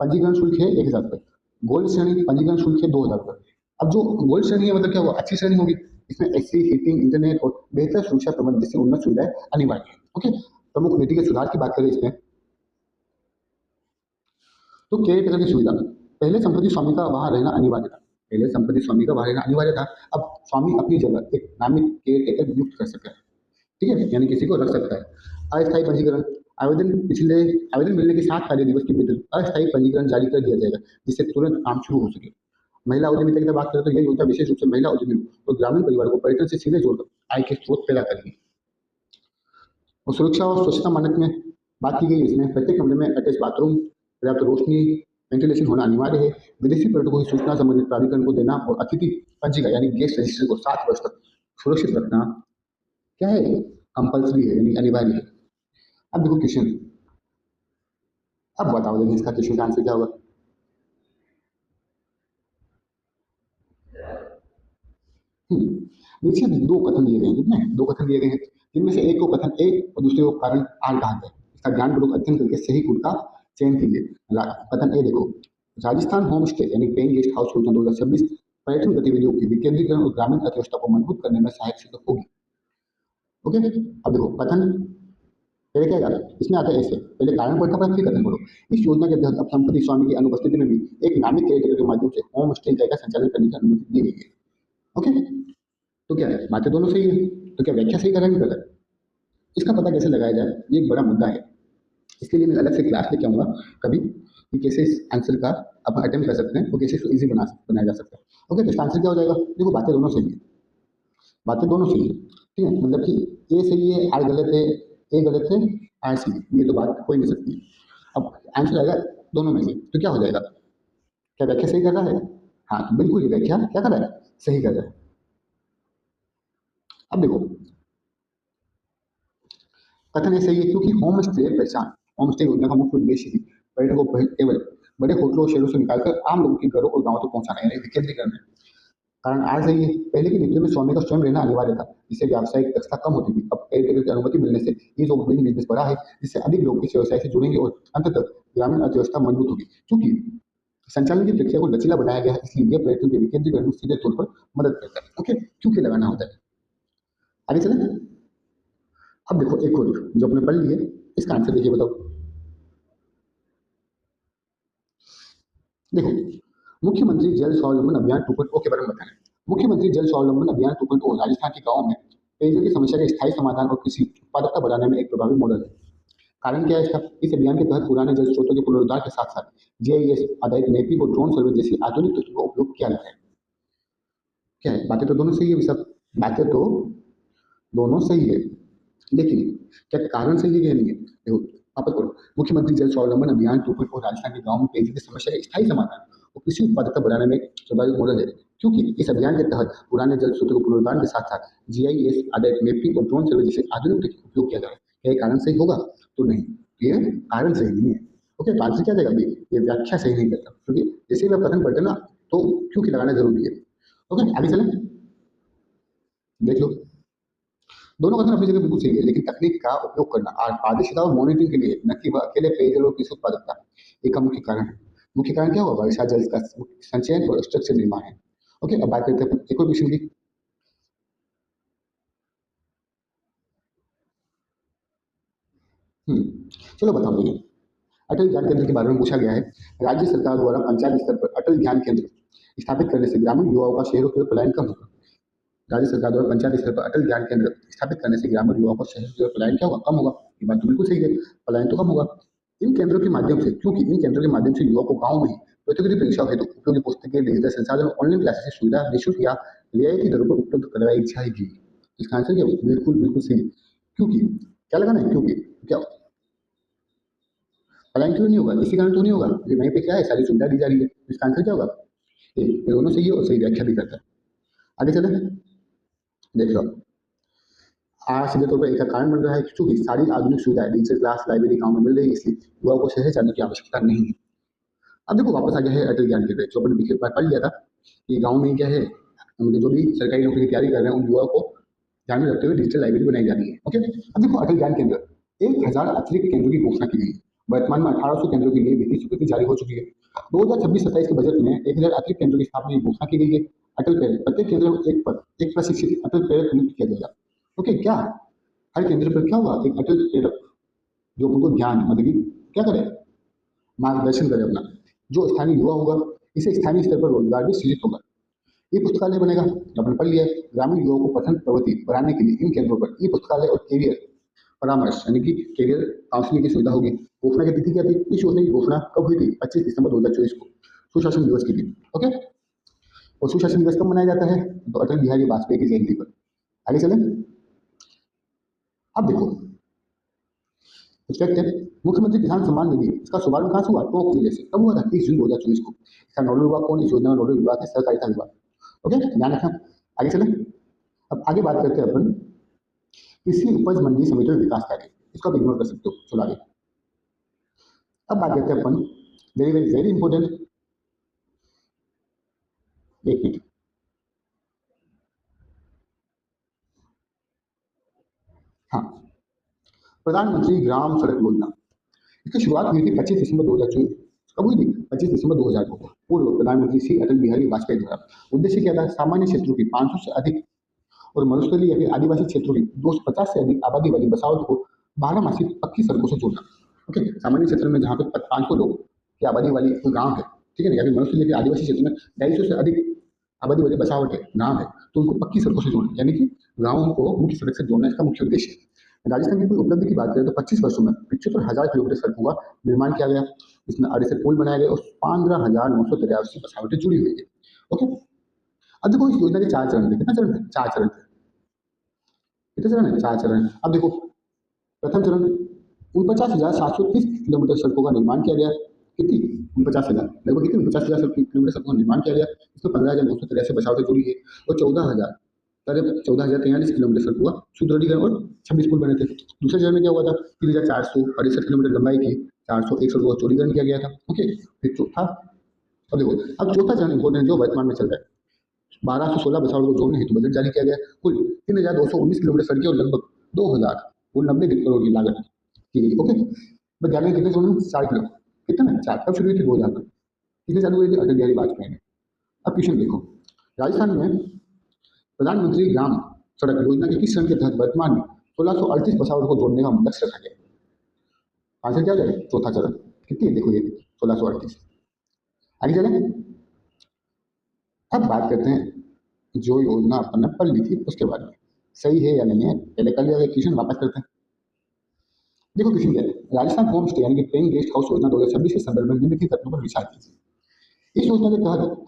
पंजीकरण शुल्क है 1000 रुपये, गोल्ड श्रेणी पंजीकरण शुल्क है 2000 रुपये। अब जो गोल्ड श्रेणी है मतलब क्या हुआ? अच्छी श्रेणी होगी, इसमें एसी, हीटिंग, इंटरनेट और बेहतर सुरक्षा प्रबंध जैसे उन्नत सुविधाएं अनिवार्य है। ओके, प्रमुख नीतिगत सुधार की बात करें इसमें तो केयर टेकर की सुविधा में पहले संपत्ति स्वामी का वहां रहना अनिवार्य था। पहले संपत्ति स्वामी का वहां रहना अनिवार्य था, अब स्वामी अपनी जगह एक नामित केयर टेकर नियुक्त कर सकता है। ठीक है, यानी किसी को रख सकता है। अस्थायी पंजीकरण आवेदन मिलने के 7 कार्य दिवस के भीतर अस्थायी पंजीकरण जारी कर दिया जाएगा, जिससे तुरंत काम शुरू हो सके। महिला उद्यमिता की बात करें तो यह योजना विशेष रूप से महिला उद्यमियों और ग्रामीण परिवार को पर्यटन से सीधे जोड़कर आय के स्रोत पैदा करेगी। और सुरक्षा और स्वच्छता मानक में बात की गई है। इसमें प्रत्येक कमरे में अटैच बाथरूम, पर्याप्त रोशनी, वेंटिलेशन होना अनिवार्य है। विदेशी पर्यटकों की सूचना संबंधित प्राधिकरण को देना और अतिथि पंजिका यानी गेस्ट रजिस्टर को 7 वर्ष तक सुरक्षित रखना क्या है, कंपल्सरी है यानी अनिवार्य है। अब देखो क्वेश्चन, अब बताओ देखिए इसका क्वेश्चन का आंसर क्या होगा। नीचे दो कथन दिए गए हैं, कितने दो कथन दिए गए हैं, जिनमें से एक को कथन ए और दूसरे को कारण आर कहा गया है। इसका ज्ञानपूर्वक अध्ययन करके सही गुण का चयन कीजिए। कथन ए देखो, राजस्थान होम स्टे यानी पेइंग गेस्ट हाउस योजना 2026 पर्यटन गतिविधियों की विकेंद्रीकरण और ग्रामीण अर्थव्यवस्था को मजबूत करने में सहायक सिद्ध होगी। ओके, अब देखो कथन पहले क्या आता है, इसमें आता है ऐसे, पहले कारण पढ़ना पड़ा फिर कथन पढ़ो। इस योजना के तहत अब संपत्ति स्वामी की अनुपस्थिति में भी एक नामित केयरटेकर के माध्यम से होम स्टे का संचालन करने की अनुमति दी गई है। ओके, तो क्या है, बातें दोनों सही है, तो क्या व्याख्या सही करेंगे गलत, इसका पता कैसे लगाया जाए, ये एक बड़ा मुद्दा है। इसके लिए मैं अलग से क्लास लेके आऊँगा कभी, कि कैसे इस आंसर का अपन अटेम्प्ट कर सकते हैं और कैसे इसको ईजी बनाया जा सकता है। ओके, तो इसका आंसर क्या हो जाएगा, देखो बातें दोनों सही है, बातें दोनों सही है, ठीक है, मतलब कि ए सही है आर गलत है, ए गलत है आर सही है, ये तो बात हो ही नहीं सकती। अब आंसर आएगा दोनों में से, तो क्या हो जाएगा, क्या व्याख्या सही कर रहा है, हाँ तो बिल्कुल ये व्याख्या क्या कर रहा है, सही कर रहा है। अब देखो कथन ऐसा ही है, क्योंकि होम स्टे पहचान, होम स्टे योजना का मुख्य उद्देश्य ही पर्यटकों को केवल बड़े होटलों और शहरों से निकालकर आम लोगों के घरों और गांवों तक पहुंचाना यानी विकेंद्रीकरण है। कारण आज है ये, पहले की नीतियों में स्वामी का स्वयं रहना अनिवार्य था, जिससे व्यावसायिक दक्षता कम होती थी। अब केयरटेकर की अनुमति मिलने से ईज ऑफ डूइंग बिजनेस बढ़ा है, जिससे अधिक लोग इस व्यवसाय से जुड़ेंगे और अंततः ग्रामीण अर्थव्यवस्था मजबूत होगी। क्योंकि संचालन की प्रक्रिया को लचीला बनाया गया है, इसलिए यह पर्यटन के विकेंद्रीकरण में सीधे तौर पर मदद करता है। ओके, क्योंकि लगाना होता है। आगे चले, अब देखो एक और जो अपने पढ़ लिए, इसका आंसर देखिए, बताओ। देखो, मुख्यमंत्री जल स्वावलंबन अभियान 2.0 के बारे में बताएं। मुख्यमंत्री जल स्वावलंबन अभियान 2.0 राजस्थान के गांवों में पेयजल की समस्या का स्थायी समाधान और कृषि उत्पादकता बढ़ाने में एक प्रभावी मॉडल है। कारण क्या है इसका, इस अभियान के तहत पुराने जल स्रोतों के पुनरुद्धार के साथ साथ जीआईएस आधारित मैपिंग और ड्रोन सर्वे जैसी आधुनिक तकनीकों का उपयोग किया गया है। क्या है, बातें तो दोनों सही है सब, बातें तो दोनों सही है, लेकिन क्या कारण सही है कि नहीं है, देखो वापस पढ़ो। मुख्यमंत्री जल स्वावलंबन अभियान 2.0 राजस्थान के गांव में पेयजल की समस्या का स्थायी समाधान और कृषि उत्पादकता बढ़ाने में एक स्वाभाविक मॉडल है। क्योंकि इस अभियान के तहत पुराने जल स्रोतों को पुनरुद्धार के साथ साथ जीआईएस आधारित मैपिंग और ड्रोन सर्वे जैसे आधुनिक तकनीक का उपयोग किया जा रहा है। क्या ये कारण सही होगा, तो नहीं, ये कारण सही नहीं है। ओके, तो आंसर क्या जाएगा भाई, ये व्याख्या सही नहीं करता, क्योंकि जैसे भी आप कथन पढ़ते ना तो क्योंकि लगाना जरूरी है। ओके, आगे चलें, देख लो, दोनों कथन अपनी जगह बिल्कुल सही है, लेकिन तकनीक का उपयोग करना पारदर्शिता और मॉनिटरिंग के लिए, न कि वह अकेले पेयजल और कृषि उत्पादकता, एक का मुख्य कारण है। मुख्य कारण क्या होगा, वर्षा जल का संचयन और स्ट्रक्चर निर्माण है। ओके, अब बात करते हैं एक और क्वेश्चन की। चलो बताओ भैया, अटल ज्ञान केंद्र के बारे में पूछा गया है। राज्य सरकार द्वारा पंचायत स्तर पर अटल ज्ञान केंद्र स्थापित करने से ग्रामीण युवाओं का शहरों के पलायन कम होगा। राज्य सरकार द्वारा पंचायत स्तर पर अटल ज्ञान केंद्र स्थापित करने से ग्रामीण युवाओं का शहर की ओर पलायन क्या होगा, कम होगा। ये बात तो बिल्कुल सही है, पलायन तो कम होगा। इन केंद्रों के माध्यम से, क्योंकि इन केंद्रों के माध्यम से युवाओं को गांव में ही प्रतियोगिता परीक्षा हेतु उपयोगी पुस्तकें, डिजिटल संसाधन, ऑनलाइन क्लासेस की सुविधा निःशुल्क या रियायती दरों पर उपलब्ध करवाई जाएगी। इसका आंसर क्या होगा? बिल्कुल बिल्कुल सही। क्योंकि क्या लगाना है, क्योंकि क्या पलायन क्यों नहीं होगा, इसी कारण तो नहीं होगा, ये वहीं पे क्या है, सारी सुविधा दी जा रही है। इसका आंसर क्या होगा, ये दोनों सही है और सही व्याख्या भी करता है। आगे चले, देख लो, आज सीधे तौर पर एक कारण बन रहा है, क्योंकि सारी आधुनिक सुविधाएं डिजिटल क्लास लाइब्रेरी गांव में मिल रही है, इसलिए युवाओं को शहर जाने की आवश्यकता नहीं है। अब देखो वापस आ गया है अटल ज्ञान केंद्र, जो अपन पिछले बार पढ़ लिया था कि गांव में क्या है, मतलब जो भी सरकारी नौकरी की तैयारी कर रहे हैं उन युवाओं को ध्यान में रखते हुए डिजिटल लाइब्रेरी बनाई जा रही है। ओके, अब देखो अटल ज्ञान केंद्र 1000 अतिरिक्त केंद्रों की घोषणा की गई है। वर्तमान में 1800 केंद्रों के लिए वित्तीय स्वीकृति जारी हो चुकी है। 2026-27 के बजट में 1000 अतिरिक्त केंद्रों की स्थापना की घोषणा की गई है। अटल प्रेरक, प्रत्येक केंद्र में एक पद, एक प्रशिक्षित अटल प्रेरक नियुक्त किया जाएगा। ओके, क्या हर केंद्र पर क्या होगा, एक अटल प्रेरक जो उनको ज्ञान मतलब कि क्या करे, मार्गदर्शन करे अपना, जो स्थानीय युवा होगा, इसे स्थानीय स्तर पर रोजगार भी सृजित होगा। ई पुस्तकालय बनेगा, जो आपने पढ़ लिया है। ग्रामीण युवाओं को पठन प्रवृत्ति बढ़ाने के लिए इन केंद्रों पर ई पुस्तकालय और कैरियर परामर्श यानी कि कैरियर काउंसलिंग की सुविधा होगी। घोषणा की तिथि क्या थी, इस योजना की घोषणा कब हुई थी, 25 दिसंबर 2024 को, सुशासन दिवस के दिन। ओके, और सुशासन दिवस कब मनाया जाता है, तो अटल बिहारी वाजपेयी की जयंती पर। आगे चलें, अब देखो है मुख्यमंत्री किसान सम्मान निधि, इसका शुभारंभ कहाँ से हुआ, टोंक जिले से। कब हुआ था, 30 जून 2024 को। इसका नोडल विभाग कौन, इस योजना का नोडल विभाग है सहकारिता विभाग। ओके, ध्यान रखना। आगे चलें, अब आगे बात करते हैं अपन कृषि उपज मंडी समिति में विकास कार्य, इसको आप इग्नोर कर सकते हो। चलो आगे। अब बात करते हैं अपन वेरी वेरी वेरी इंपॉर्टेंट, एक मिनट, हाँ, प्रधानमंत्री ग्राम सड़क योजना। इसकी शुरुआत हुई थी 25 दिसंबर 2024। कब हुई थी? 25 दिसंबर 2000 को, पूर्व प्रधानमंत्री श्री अटल बिहारी वाजपेयी द्वारा। उद्देश्य क्या था? सामान्य क्षेत्रों की 500 से अधिक और मरुस्थलीय या फिर आदिवासी क्षेत्रों की 250 से अधिक आबादी वाली बसावट को 12 मासी पक्की सड़कों से जोड़ना। ओके, सामान्य क्षेत्र में जहाँ पे 500 लोग की आबादी वाली कोई गांव है, ठीक है ना, या फिर मरुस्थलीय के आदिवासी क्षेत्र में 250 से अधिक आबादी वाली बसावट है, गांव है, तो उनको पक्की सड़कों से जोड़ना, यानी कि गाँवों को मुख्य सड़क से जोड़ना इसका मुख्य उद्देश्य है। राजस्थान की कुल उपलब्धि की बात करें तो 25 वर्षों में 75,000 किलोमीटर सड़कों का निर्माण किया गया। इसमें 68 पुल बनाए गए और 15,983 बसावटें जुड़ी हुई है। ओके, अब देखो इस योजना के 4 चरण थे। कितना चरण थे? 4 चरण थे। कितने चरण है? 4 चरण। अब देखो, प्रथम चरण 49,730 किलोमीटर सड़कों का निर्माण किया गया। कितनी? 49,000, लगभग कितनी? 50,000 किलोमीटर सड़कों का निर्माण किया गया। इसमें 15,983 बसावटें जुड़ी है और 14,43 किलोमीटर सड़कों का सुदृढ़ीकरण और 26 पुल बने थे। दूसरे चरण में क्या हुआ था? 3,468 किलोमीटर लंबाई की 401 सड़कों का चौड़ीकरण किया गया था। ओके, फिर चौथा, अब देखो, अब चौथा चरण इंपॉर्टेंट जो वर्तमान में चल रहा है, 1216 बसावट को जोड़ने हेतु बजट जारी किया गया। कुल 3,219 किलोमीटर सड़कें और लगभग 2,090 करोड़ की लागत की गई। ओके, बस ध्यान में कितने जोड़े? 4 किलो। कितना? 4। कब शुरू हुई थी? 2000 में। कितने चालू हुई थी? अटल बिहारी वाजपेयी ने। अब क्वेश्चन देखो, राजस्थान में प्रधानमंत्री ग्राम सड़क योजना के किस चरण के तहत वर्तमान में 1638 बसावट को जोड़ने का लक्ष्य रखा गया? आंसर क्या हो जाएगा? चौथा चरण। कितनी है? देखो ये 1638। आगे चले, अब बात करते हैं जो योजना अपन ने पढ़ ली थी उसके बारे में, सही है या नहीं है। पहले कर लिया क्वेश्चन, वापस करते हैं। देखो क्वेश्चन क्या है, राजस्थान होम स्टे यानी कि पेइंग गेस्ट हाउस योजना 2026 के संदर्भ में निम्नलिखित तथ्यों पर विचार कीजिए। इस योजना के तहत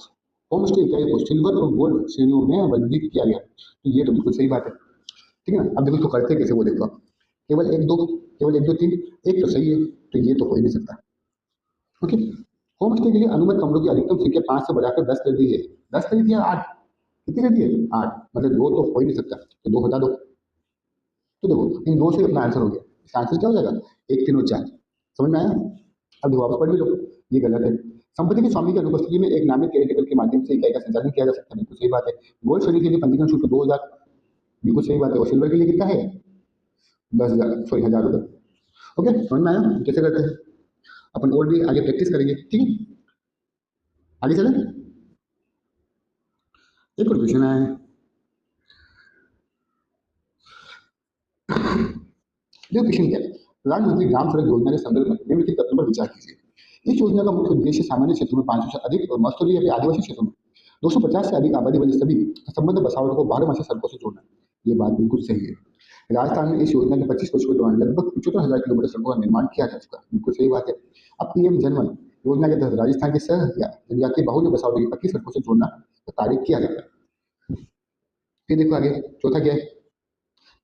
होम स्टे इकाई को सिल्वर और गोल्ड श्रेणियों में वर्गीकृत किया गया। तो ये तो बिल्कुल सही बात है, ठीक है ना। अब देखो तो करते कैसे वो देखो, केवल एक दो, केवल 1 2 3, एक तो सही है, तो ये तो हो ही नहीं सकता। ओके, होम स्टे के लिए अनुमत कमरों की अधिकतम संख्या 5 से बढ़ाकर 10 कर दी है। 10 कर दी है, 8 कितनी कर दी है? 8, मतलब 2 तो हो ही नहीं सकता, तो 2 हटा दो। तो देखो इन 2 से अपना आंसर हो गया। इसका आंसर क्या हो जाएगा? 1 3 और 4। समझ में आया? अब देखो वापस पढ़ भी लो, ये गलत है। संपत्ति के स्वामी की अनुपस्थिति में एक नामित केयरटेकर के माध्यम से इकाई का संचालन किया जा सकता है, बिल्कुल सही बात है। गोल्ड श्रेणी के लिए पंजीकरण शुल्क 2000, बिल्कुल सही बात है। और सिल्वर के लिए कितना है? 10,000, सॉरी 1000 रुपये। ओके, समझ में आया कैसे करते हैं? अपन और भी आगे प्रैक्टिस करेंगे, ठीक है। आगे चले, एक और क्वेश्चन आया है। देखो क्वेश्चन क्या है, प्रधानमंत्री ग्राम सड़क योजना के संदर्भ में निम्नलिखित तथ्यों पर विचार कीजिए। इस योजना का मुख्य उद्देश्य सामान्य क्षेत्रों में 500 से अधिक और मस्तूरी या आदिवासी क्षेत्रों में 250 से अधिक आबादी वाली सभी संबंध बसावट को 12 मासी सड़कों से जोड़ना। ये बात बिल्कुल सही है। राजस्थान में इस योजना के 25 वर्षों के दौरान लगभग 75,000 किलोमीटर सड़कों का निर्माण किया जा चुका है, बिल्कुल सही बात है। अब पीएम जनमन योजना के तहत राजस्थान के शहर या जनजातीय बाहुल्य बसावट की पक्की सड़कों से जोड़ना कार्य किया जाता है। फिर देखो आगे चौथा क्या है,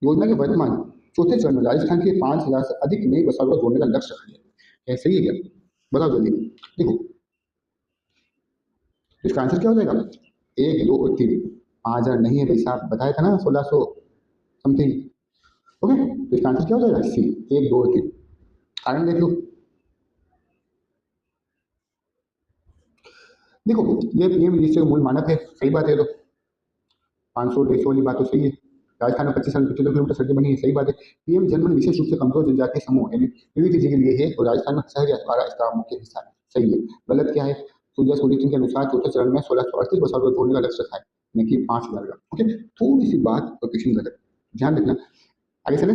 योजना के वर्तमान चौथे चरण में राजस्थान के 5,000 से अधिक नई बसावट को जोड़ने का लक्ष्य रखा गया है। सही है क्या? बताओ जल्दी। देखो इसका आंसर क्या हो जाएगा? 1 2 और 3। 5,000 नहीं है भाई साहब, बताया था ना 1600 समथिंग। ओके, तो इसका आंसर क्या हो जाएगा? सी, 1 2 और 3। कारण देख लो, देखो ये पीएम रजिस्टर का मूल मानक है, सही बात है। तो 500 150 वाली बात तो सही है। राजस्थान में 25 साल 75 किलोमीटर सड़कें बनी है, सही बात है। पीएम जनमन विशेष रूप से कमजोर जनजातीय समूह यानी पीवीटीजी के लिए है और राजस्थान में शहर या द्वारा इसका मुख्य हिस्सा है, सही है। गलत क्या है? सूर्या सोल्यूशन के अनुसार चौथे चरण में 1638 बसावट को जोड़ने का लक्ष्य रखा है, न कि 5,000 का। ओके, थोड़ी सी बात और क्वेश्चन गलत, ध्यान रखना। आगे चले,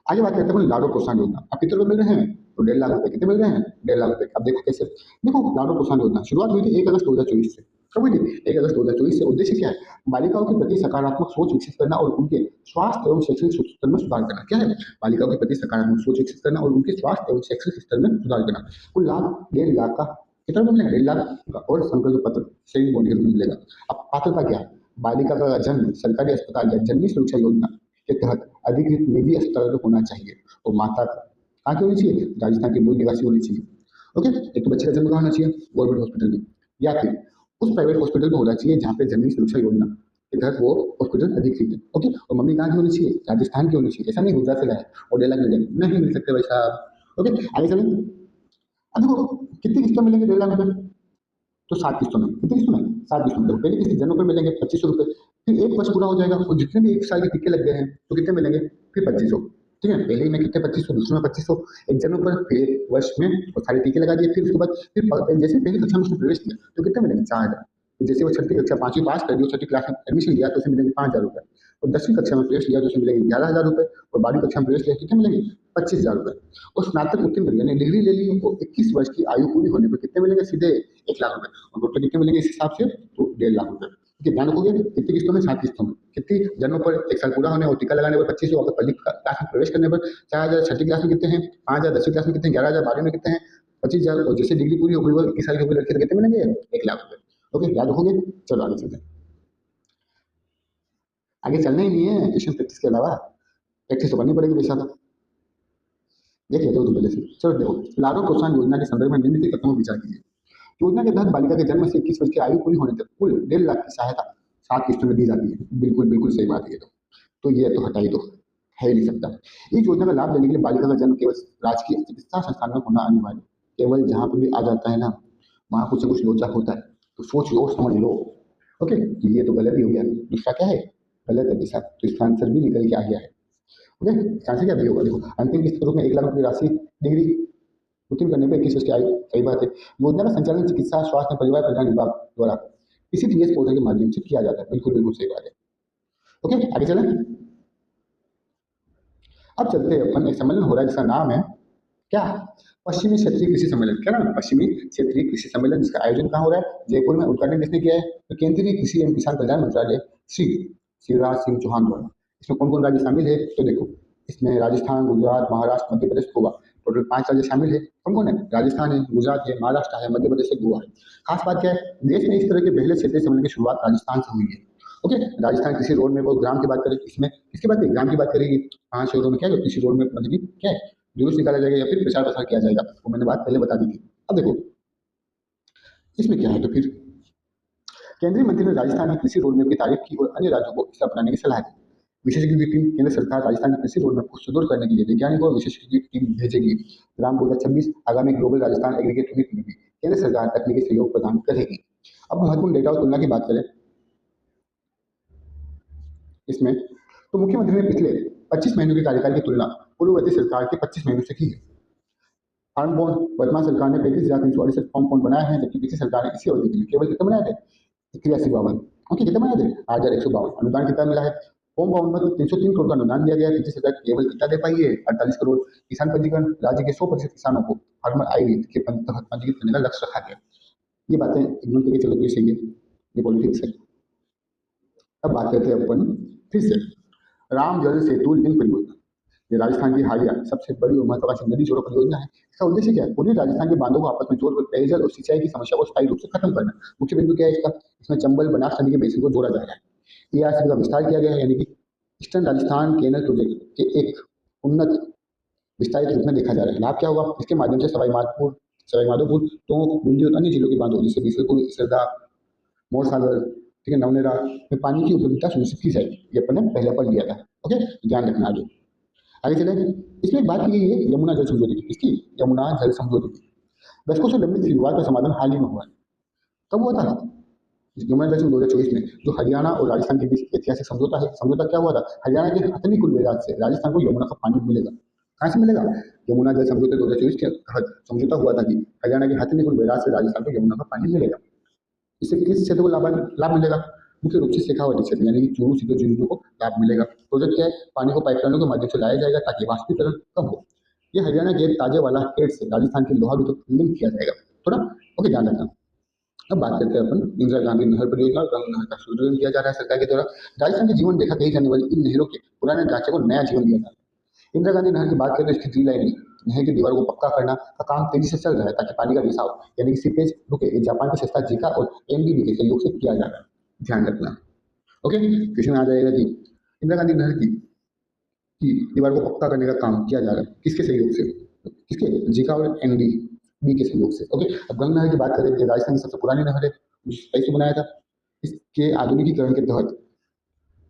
आगे बात करते हैं लाडो प्रोत्साहन योजना। अब कितने रुपए मिल रहे हैं? तो 1.5 लाख रुपए। कितने मिल रहे हैं? 1.5 लाख रुपए। अब देखो कैसे, देखो लाडो प्रोत्साहन योजना शुरुआत हुई थी 1 अगस्त 2024 से। कब हुई थी? 1 अगस्त 2024 से। उद्देश्य क्या है? बालिकाओं के प्रति सकारात्मक सोच विकसित करना और उनके स्वास्थ्य एवं शैक्षणिक स्तर में सुधार करना। क्या है? बालिकाओं के प्रति सकारात्मक सोच विकसित करना और उनके स्वास्थ्य एवं शैक्षणिक स्तर में सुधार करना। कुल लाभ 1.5 लाख का, कितना मिलेगा? 1.5 लाख का, और संकल्प पत्र सेविंग बॉन्ड के रूप में मिलेगा। अब पात्रता क्या है? बालिका का जन्म सरकारी अस्पताल या जननी सुरक्षा योजना के तहत अधिकृत निजी अस्पताल में होना चाहिए और माता कहाँ की होनी चाहिए? राजस्थान के मूल निवासी होनी चाहिए। ओके, एक तो बच्चे का जन्म कहाँ होना चाहिए? गवर्नमेंट हॉस्पिटल में, या फिर उस प्राइवेट हॉस्पिटल में होना चाहिए जहाँ पे जननी सुरक्षा योजना कि घर वो उसको जो अधिक खरीदे। ओके, और मम्मी कहाँ की होनी चाहिए, राजस्थान की होनी चाहिए, ऐसा नहीं गुजरात से लाए और 1.5 लाख मिल जाएंगे, नहीं मिल सकते भाई साहब। ओके, आगे चलें। अब देखो कितनी किस्तों में मिलेंगे 1.5 लाख रुपए, तो 7 किस्तों में, कितनी किस्तों में, 7 किस्तों में। देखो पहली किस्त जनवरी में मिलेंगे 2500 रुपये, फिर एक वर्ष पूरा हो जाएगा और जितने भी एक साल के टिक्के लग गए हैं तो कितने मिलेंगे, फिर 2500। ठीक है, पहले ही में कितने 2500, दूसरे में 2500, एक जनवरी पर, फिर एक वर्ष में और सारे टीके लगा दिए, फिर उसके बाद फिर जैसे पहली कक्षा में उसने प्रवेश किया तो कितने मिलेंगे, 4000। जैसे वो छठी कक्षा 5वीं पास कर दी और छठी क्लास में एडमिशन लिया तो उसे मिलेंगे 5000 रुपये, और 10वीं कक्षा में प्रवेश लिया तो उसे मिलेंगे 11000 रुपये, और 12वीं कक्षा में प्रवेश लिया कितने मिलेंगे, 25000 रुपये, और स्नातक उत्तीर्ण कर यानी डिग्री ले ली तो 21 वर्ष की आयु पूरी होने पर कितने मिलेंगे, सीधे 1 लाख रुपये, और टोटल कितने मिलेंगे इस हिसाब से, तो 1.5 लाख रुपये। ठीक है, ध्यान रखोगे कितनी किस्तों में, 7 किस्तों में, कितनी जन्म पर, एक साल पूरा होने और टीका लगाने पर 2500, और पहली क्लास में प्रवेश करने पर 4000, छठी क्लास में कितने हैं 5000, 10वीं क्लास में कितने हैं 11000, 12वीं में कितने हैं 25000, और जैसे डिग्री पूरी हो गई वो 21 साल की हो गई लड़की तो कितने मिलेंगे, 1 लाख रुपये। ओके, याद रखोगे। चलो आगे चलते हैं, आगे चलना ही नहीं है क्वेश्चन प्रैक्टिस के अलावा, प्रैक्टिस तो करनी पड़ेगी वैसा तो। देख लेते हो तुम पहले से। चलो देखो, लाडो प्रोत्साहन योजना के संदर्भ में निम्नलिखित तत्वों पर विचार कीजिए। योजना के तहत बालिका के जन्म से 21 वर्ष की आयु पूरी होने तक कुल 1.5 लाख की सहायता 7 किस्तों में दी जाती है। बिल्कुल बिल्कुल सही बात है ये तो ये तो हटा ही दो, है ही नहीं सकता। इस योजना का लाभ लेने के लिए बालिका का जन्म केवल राजकीय चिकित्सा संस्थान में होना अनिवार्य, केवल जहाँ पर भी आ जाता है ना वहाँ कुछ न कुछ लोचा होता है, तो सोच लो समझ लो। ओके, ये तो गलत ही हो गया, दूसरा क्या है, गलत है दिशा, तो इसका आंसर भी निकल के आ गया है। ओके, इसका आंसर क्या भी होगा, देखो अंतिम किस्त के रूप में 1 लाख रुपये की राशि डिग्री उत्तीर्ण करने पर 21 वर्ष की आयु, सही बात है। योजना का संचालन चिकित्सा स्वास्थ्य एवं परिवार कल्याण विभाग द्वारा इसी टीएस पोर्टल के माध्यम से किया जाता है, बिल्कुल बिल्कुल सही बात है। ओके, आगे चलें। अब चलते हैं अपन, एक सम्मेलन हो रहा है जिसका नाम है क्या, पश्चिमी क्षेत्रीय कृषि सम्मेलन। क्या नाम है, पश्चिमी क्षेत्रीय कृषि सम्मेलन, जिसका आयोजन कहाँ हो रहा है, जयपुर में। उद्घाटन किसने किया है, तो केंद्रीय कृषि एवं किसान कल्याण मंत्रालय श्री शिवराज सिंह चौहान द्वारा। इसमें कौन कौन राज्य शामिल है, तो देखो इसमें राजस्थान, गुजरात, महाराष्ट्र, मध्य प्रदेश, गोवा, टोटल 5 राज्य शामिल है। कौन कौन है, राजस्थान है, गुजरात है, महाराष्ट्र है, मध्य प्रदेश है, गोवा है। खास बात क्या है, देश में इस तरह के पहले क्षेत्रीय सम्मेलन की शुरुआत राजस्थान से हुई है। ओके, राजस्थान कृषि रोड में वो ग्राम की बात करें, इसमें किसकी बात करेगी, ग्राम की बात करेगी। 5 शहरों में क्या है, कृषि रोड में मतलब कि क्या है, जुलूस निकाला जाएगा या फिर प्रचार प्रसार किया जाएगा, वो मैंने बात पहले बता दी थी। अब देखो इसमें क्या है, तो फिर केंद्रीय मंत्री ने राजस्थान में कृषि रोड मैप की तारीफ की और अन्य राज्यों को इसे अपनाने की सलाह दी। विशेषज्ञों की टीम केंद्र सरकार राजस्थान में कृषि रोड मैप को सुदृढ़ करने के लिए वैज्ञानिकों और विशेषज्ञों की टीम भेजेगी। राम 2026 आगामी ग्लोबल राजस्थान एग्रीगेट मीट में भी केंद्र सरकार तकनीकी सहयोग प्रदान करेगी। अब महत्वपूर्ण डेटा और तुलना की बात करें इसमें, तो मुख्यमंत्री ने पिछले 25 महीनों के कार्यकाल की तुलना पूर्ववर्ती सरकार के 25 महीनों से की है। फार्म बॉन्ड वर्तमान सरकार ने 35,368 फार्म बॉन्ड बनाए हैं, जबकि पिछली सरकार ने इसी अवधि के लिए केवल कितने बनाए थे, 8352। ओके, कितने बनाए थे, 8152। अनुदान कितना मिला है, फार्म बॉन्ड में 303 करोड़ का अनुदान दिया गया है, पिछली सरकार केवल कितना दे पाई है, 48 करोड़। किसान पंजीकरण, राज्य के 100% किसानों को फार्मर आई के तहत पंजीकृत करने का लक्ष्य रखा गया। ये बातें इग्नोर करके चलो तो सही है, ये पॉलिटिक्स है। अब बात करते हैं अपन फिर से राम जल सेतु लिंक परियोजना। ये राजस्थान की हालिया सबसे बड़ी और महत्वाकांक्षी नदी जोड़ो परियोजना है। इसका उद्देश्य क्या है, पूरे राजस्थान के बांधों को आपस में जोड़कर पेयजल और सिंचाई की समस्या को स्थायी रूप से खत्म करना। मुख्य बिंदु क्या है इसका, इसमें चंबल बनास नदी के बेसिन को जोड़ा जा रहा है। एआरसीबी का विस्तार किया गया है, यानी कि ईस्टर्न राजस्थान कैनल प्रोजेक्ट के एक उन्नत विस्तारित रूप में देखा जा रहा है। लाभ क्या होगा, इसके माध्यम से सवाई माधोपुर, टोंक, बूंदी और अन्य जिलों के बांधों जैसे बीसलपुर, इसरदा, मोरसागर, ठीक है, नवनेरा में पानी की उपलब्धता सुनिश्चित की जाएगी। ये अपन ने पहले पर लिया था। ओके, ध्यान रखना। आगे आगे चले, इसमें एक बात की गई है यमुना जल समझौते की। इसकी यमुना जल समझौते की दशकों से लंबित विवाद का समाधान हाल ही में हुआ है। कब हुआ था, यमुना जल 2024 में, जो हरियाणा और राजस्थान के बीच ऐतिहासिक समझौता है। समझौता क्या हुआ था, हरियाणा के हथनी कुल बैराज से राजस्थान को यमुना का पानी मिलेगा। कहाँ से मिलेगा, यमुना जल समझौते 2024 के तहत समझौता हुआ था कि हरियाणा के हथनी कुल बैराज से राजस्थान को यमुना का पानी मिलेगा। इससे किस क्षेत्र को लाभ मिलेगा, मुख्य रूप से शेखावाटी क्षेत्र यानी कि चूरू सीधे जिलों को लाभ मिलेगा। प्रोजेक्ट क्या है, पानी को पाइपलाइनों के माध्यम से लाया जाएगा ताकि वाष्पीकरण कम हो। ये हरियाणा के ताजे वाला हेड से राजस्थान के लोहारू तक लिंक किया जाएगा। थोड़ा ओके, ध्यान रखना। अब बात करते हैं अपन इंदिरा गांधी नहर परियोजना और गंगा नहर का सुदृढ़ीकरण किया जा रहा है सरकार के द्वारा। राजस्थान के जीवन रेखा कही जाने वाली इन नहरों के पुराने ढांचे को नया जीवन दिया जा रहा है। इंदिरा गांधी नहर की बात करें तो इसकी रीलाइनिंग, नहर की दीवार को पक्का करना का काम तेजी से चल रहा है ताकि पानी का रिसाव यानी कि सीपेज रुके। जापान की संस्था जिका और एनडीबी के सहयोग से किया जा रहा है, ध्यान रखना। ओके, क्वेश्चन आ जाएगा कि इंदिरा गांधी नहर की दीवार को पक्का करने का काम किया जा रहा है किसके सहयोग से, किसके, जिका और एनडीबी के सहयोग से। ओके, अब गंगा नहर की बात करें, राजस्थान की सबसे पुरानी नहर है, 27 बनाया था। इसके आधुनिकीकरण के तहत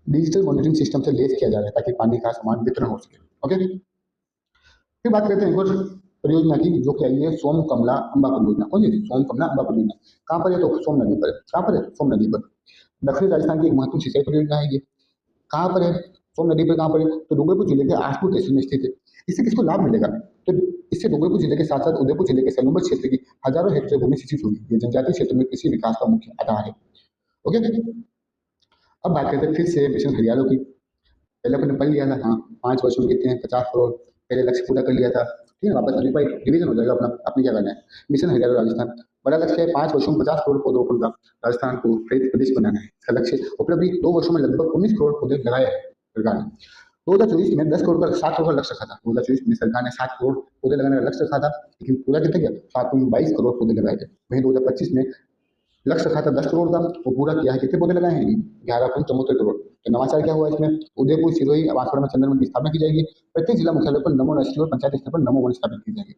डिजिटल मॉनिटरिंग सिस्टम से लेस किया जा रहा है ताकि पानी का समान वितरण हो सके। ओके, फिर बात करते हैं एक और परियोजना की, जो कि आई है सोम कमला अम्बा परियोजना। कौन सी? सोम कमला अम्बा परियोजना। कहाँ पर है? तो सोम नदी पर है। कहाँ पर है? सोम नदी पर। दक्षिणी राजस्थान की एक महत्वपूर्ण सिंचाई परियोजना है ये। कहाँ पर है? सोम नदी पर। कहाँ पर है? तो डूंगरपुर जिले के आसपुर तहसील में स्थित है। इससे किसको लाभ मिलेगा? तो इससे डूंगरपुर जिले के साथ साथ उदयपुर जिले के सलूम्बर क्षेत्र की हजारों हेक्टेयर भूमि सिंचित होगी। ये जनजातीय क्षेत्र में कृषि विकास का मुख्य आधार है। ओके, अब बात करते हैं फिर से मिशन हरियाणा की। पहले अपन ने पढ़ लिया था, हाँ, 5 वर्षों में कितने हैं? 50 करोड़ पहले लक्ष्य पूरा कर लिया था। ठीक है, वापस रिवाइज रिवीजन हो जाएगा अपना। आपने क्या करना है? मिशन हरियाणा राजस्थान, बड़ा लक्ष्य है 5 वर्षों में 50 करोड़ पौधों का राजस्थान को हरित प्रदेश बनाना है। इसका लक्ष्य उपलब्धि 2 वर्षों में लगभग 19 करोड़ पौधे लगाए हैं सरकार ने। 2024 में 10 करोड़ का 7 करोड़ का लक्ष्य रखा था। 2024 में सरकार ने 7 करोड़ पौधे लगाने का लक्ष्य रखा था, लेकिन पूरा कितना किया? 7.22 करोड़ पौधे लगाए थे। वहीं 2025 में लक्ष्य रखा था 10 करोड़ का, वो पूरा किया है। कितने पौधे लगाए हैं? 11.74 करोड़। तो नवाचार क्या हुआ इसमें? उदयपुर, सिरोही, बांसवाड़ा में चंद्रवन की स्थापना की जाएगी। प्रत्येक जिला मुख्यालय पर नमो नर्सरी और पंचायत स्तर पर नमो वन स्थापित की जाएगी।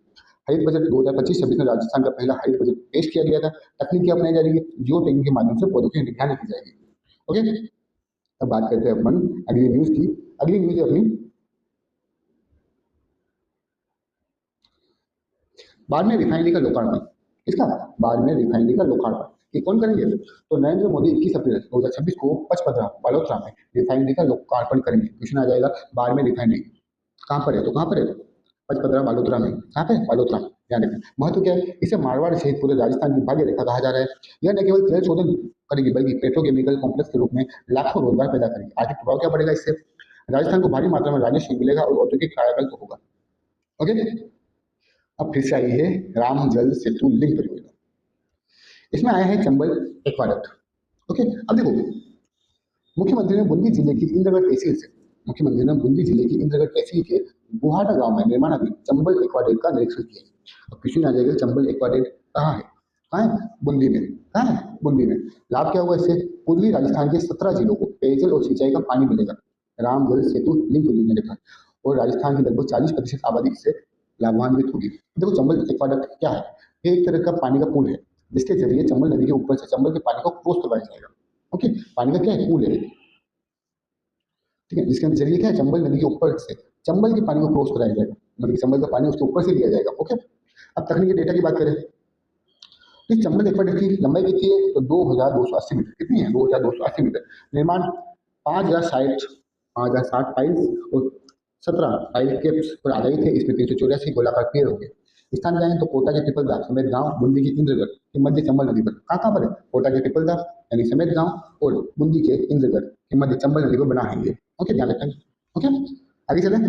हरित बजट 2025-26 में राजस्थान का पहला हरित बजट पेश किया गया था। तकनीकी अपनाई जा रही है, जियो टैगिंग के माध्यम से पौधों की निगरानी की जाएगी। ओके, अब बात करते हैं अपन अगली न्यूज की। अगली न्यूज है अपनी बाड़मेर रिफाइनरी का लोकार्पण। इसका बाड़मेर रिफाइनरी का लोकार्पण ये कौन करेंगे? तो नरेंद्र मोदी 21 अप्रैल 2026 को पचपदरा बालोतरा में रिफाइनरी का लोकार्पण करेंगे। क्वेश्चन आ जाएगा बाड़मेर रिफाइनरी कहाँ पर है? तो कहाँ पर है? पचपदरा बालोतरा में। कहाँ पे? बालोतरा में। ध्यान रखना। महत्व क्या है? इसे मारवाड़ सहित पूरे राजस्थान की भाग्य रेखा कहा जा रहा है। यह न केवल तेल शोधन करेगी, बल्कि पेट्रोकेमिकल कॉम्प्लेक्स के रूप में लाखों रोजगार पैदा करेगी। आर्थिक प्रभाव क्या पड़ेगा इससे? राजस्थान को भारी मात्रा में राजस्व मिलेगा और औद्योगिक कायाकल्प तो होगा। ओके, अब फिर से आई है राम जल सेतु लिंक परियोजना। इसमें आया है चंबल एक्वाडक्ट। ओके, अब देखो, मुख्यमंत्री ने बूंदी जिले की इंद्रगढ़ तहसील से मुख्यमंत्री ने बूंदी जिले की इंद्रगढ़ तहसील के बुहाटा गांव में निर्माणाधीन चंबल एक्वाडेट का निरीक्षण किया। अब क्वेश्चन आ जाएगा चंबल एक्वाडेट कहाँ है? कहाँ है? बूंदी में। कहाँ है? बूंदी में। लाभ क्या हुआ इससे? पूर्वी राजस्थान के 17 जिलों को पेयजल और सिंचाई का पानी मिलेगा। राम जल सेतु लिंक परियोजना के तहत, और राजस्थान की लगभग 40% आबादी इससे लाभान्वित होगी। देखो, चंबल एक्वाडक्ट क्या है? ये एक तरह का पानी का पुल है, जिसके जरिए चंबल नदी के ऊपर से चंबल के पानी को क्रॉस करवाया जाएगा। ओके, पानी का क्या है? पुल है। ठीक है, जिसके जरिए क्या है? चंबल नदी के ऊपर से चंबल के पानी को क्रॉस कराया जाएगा, मतलब कि चंबल का पानी उसके ऊपर से लिया जाएगा। ओके, अब तकनीकी डेटा की बात करें तो इस चंबल एक्वाडक्ट की लंबाई कितनी है? तो 2280 मीटर। कितनी है? 2280 मीटर। निर्माण 5060 पाइल्स और 17 पाइल केप्स पर आधारित है। इसमें 384 गोलाकार पियर होंगे। स्थान क्या है? तो कोटा के पिपलदा समेत गांव, बूंदी की इंद्रगढ़ के मध्य चंबल नदी पर। कहाँ कहाँ पर है? कोटा के पिपलदा यानी समेत गांव और बूंदी के इंद्रगढ़ के मध्य चंबल नदी पर बना है ये। ओके, ध्यान रखें। ओके, आगे चलें।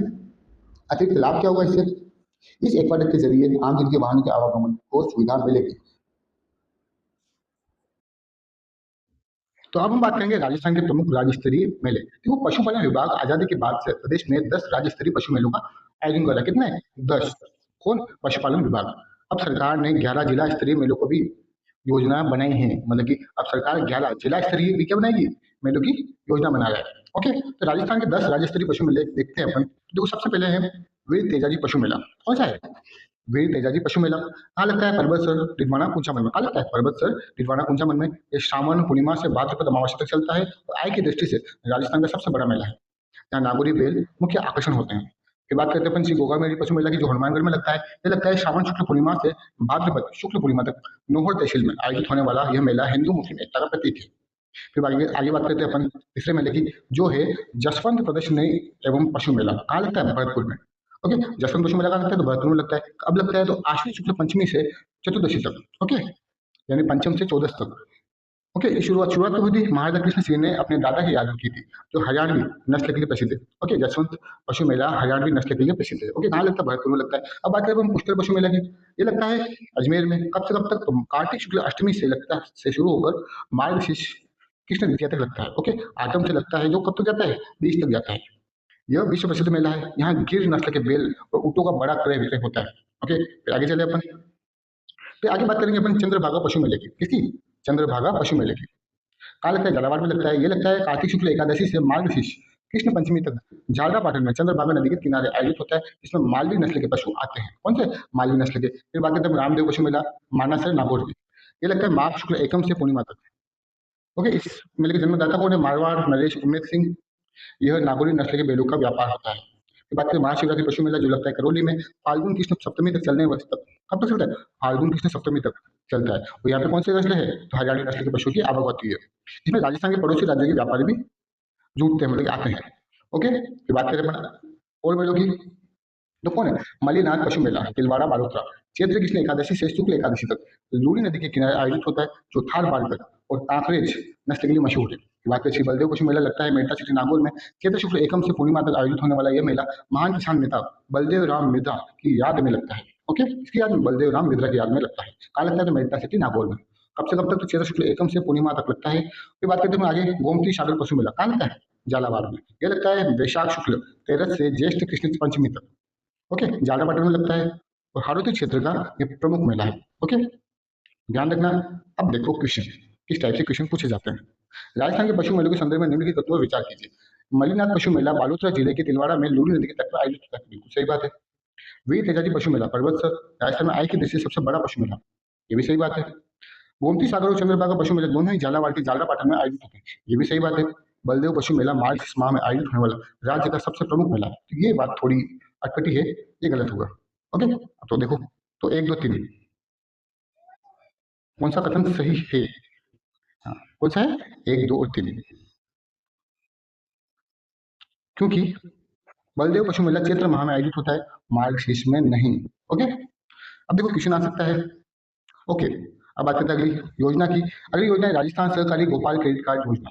अतिरिक्त लाभ क्या होगा इससे? इस एक्वाडक्ट के जरिए आम दिन के वाहनों के आवागमन को सुविधा मिलेगी। तो अब हम बात करेंगे राजस्थान के प्रमुख राज्य स्तरीय मेले। देखो, पशुपालन विभाग आजादी के बाद से प्रदेश में 10 राज्य स्तरीय पशु मेलों का आयोजन कर रहा है। कितने? 10। कौन? पशुपालन विभाग। अब सरकार ने 11 जिला स्तरीय मेलों को भी योजना बनाई है, मतलब कि अब सरकार 11 जिला स्तरीय भी क्या बनाएगी? मेलों की योजना बना रहा है। ओके, तो राजस्थान के 10 राज्य स्तरीय पशु मेले देखते हैं अपन। देखो, सबसे पहले है वीर तेजाजी पशु मेला। कौन सा है? वीर तेजाजी पशु मेला। कहाँ लगता है? पर्वत सर टिटवाना कुंचामन में। कहाँ लगता है? पर्वत सर टिटवाना कुंचामन में। ये श्रावण पूर्णिमा से भाद्रपद अमावस्या तक चलता है और आय की दृष्टि से राजस्थान का सबसे बड़ा मेला है। यहाँ नागौरी बैल मुख्य आकर्षण होते हैं। फिर बात करते हैं अपन श्री गोगा मेरी पशु मेला की, जो हनुमानगढ़ में लगता है। ये लगता है श्रावण शुक्ल पूर्णिमा से भाद्रपद शुक्ल पूर्णिमा तक नोहर तहसील में आयोजित होने वाला यह मेला हिंदू मुस्लिम एकता का प्रतीक है। फिर आगे आगे बात करते हैं अपन तीसरे मेले की, जो है जसवंत प्रदर्शनी एवं पशु मेला। कहाँ लगता है? भरतपुर में। ओके, जसवंत पशु मेला कहाँ लगता है? तो भरतपुर में लगता है। अब लगता है तो आश्विन शुक्ल पंचमी से चतुर्दशी तक। ओके, यानी पंचम से चौदस तक। ओके, शुरुआत शुरुआत कब हुई थी? महाराजा कृष्ण सिंह ने अपने दादा की याद में की थी, जो हरियाणवी नस्ल के लिए प्रसिद्ध है। ओके, जसवंत पशु मेला हरियाणवी नस्ल के लिए प्रसिद्ध है। ओके, कहाँ लगता है? भरतपुर में लगता है। अब बात करें हम पुष्कर पशु मेला की। ये लगता है अजमेर में। कब से कब तक? तो कार्तिक शुक्ल अष्टमी से लगता है, से शुरू होकर मार्गशीर्ष कृष्ण द्वितीया तक लगता है। ओके, आगम से लगता है, जो कब तक जाता है? 20 तक जाता है। यह विश्व प्रसिद्ध मेला है। यहाँ गिर नस्ल के बैल और ऊँटों का बड़ा क्रय विक्रय होता है। ओके, फिर आगे चले अपन। फिर आगे बात करेंगे अपन चंद्रभागा पशु मेले की। किसकी? चंद्रभागा पशु मेले की। कहाँ लगता है? झालावाड़ में लगता है। ये लगता है कार्तिक शुक्ल एकादशी से मार्गशीर्ष कृष्ण पंचमी तक झालरा पाटन में चंद्रभागा नदी के किनारे आयोजित होता है। इसमें मालवी नस्ल के पशु आते हैं। कौन से? मालवी नस्ल के। फिर बात करते हैं रामदेव पशु मेला मानासर नागौर की। ये लगता है माघ शुक्ल एकम से पूर्णिमा तक। ओके, इस मेले के जन्मदाता कौन है? मारवाड़ नरेश उम्मेद सिंह यह नागौरी नस्ल के बैलों का व्यापार होता है। फिर बात करें महाशिवरात्रि पशु मेला जो लगता है करौली में फाल्गुन कृष्ण सप्तमी तक चलने वर्ष तक। कब तक चलता है? फाल्गुन कृष्ण सप्तमी तक चलता है। और यहाँ पे कौन सी नस्ल है? तो हरियाणी नस्ल के पशु की आवक होती है। इसमें राजस्थान के पड़ोसी राज्यों के व्यापारी भी जुटते हैं, मतलब आते हैं। ओके, फिर बात करें अपन और बैलों की, तो कौन है? मलिनाथ पशु मेला तिलवाड़ा बालोतरा चैत्र कृष्ण एकादशी से शुक्ल एकादशी तक लूड़ी नदी के किनारे आयोजित होता है, जो थार बालकर और कांकरेज नस्ल के लिए मशहूर है। बात करें श्री बलदेव पशु मेला लगता है मेड़ता सिटी नागौर में चैत्र शुक्ल एकम से पूर्णिमा तक आयोजित होने वाला यह मेला महान किसान नेता बलदेव राम मिर्जा की याद में लगता है। ओके, इसकी याद में बलदेव राम मिर्जा की याद में लगता है। कहाँ लगता है? तो मेड़ता सिटी नागौर में। कब से कब तक? तो चैत्र शुक्ल एकम से पूर्णिमा तक लगता है। फिर बात करते हैं आगे गोमती सागर पशु मेला कहाँ लगता है? झालावाड़ में। यह लगता है वैशाख शुक्ल 13 से ज्येष्ठ कृष्ण पंचमी तक। ओके, झालरापाटन में लगता है और हाड़ौती क्षेत्र का ये प्रमुख मेला है। ओके, ध्यान रखना। अब देखो क्वेश्चन किस टाइप से क्वेश्चन पूछे जाते हैं। राजस्थान के पशु मेलों के संदर्भ में निम्नलिखित तत्वों पर विचार कीजिए। मलिनाथ पशु मेला बालोतरा जिले के तिलवाड़ा में लूड़ी नदी के तट पर आयोजित होता है, बिल्कुल सही बात है। वीर तेजाजी पशु मेला पर्वतसर राजस्थान में आय की दृष्टि से सबसे बड़ा पशु मेला, ये भी सही बात है। गोमती सागर और चंद्रभागा पशु मेला दोनों ही झालावाड़ के झालरापाटन में आयोजित होते हैं, ये भी सही बात है। बलदेव पशु मेला मार्च इस माह में आयोजित होने वाला राज्य का सबसे प्रमुख मेला है, तो ये बात थोड़ी अटपटी है, ये गलत होगा। ओके, तो देखो, तो 1 2 3 कौन सा कथन सही है? हाँ, कौन सा है? 1 2 और 3, क्योंकि बलदेव पशु मेला चैत्र माह में आयोजित होता है, मार्गशीर्ष में नहीं। ओके, अब देखो क्वेश्चन आ सकता है। ओके, अब बात करते हैं अगली योजना की। अगली योजना है राजस्थान सहकारी गोपाल क्रेडिट कार्ड योजना।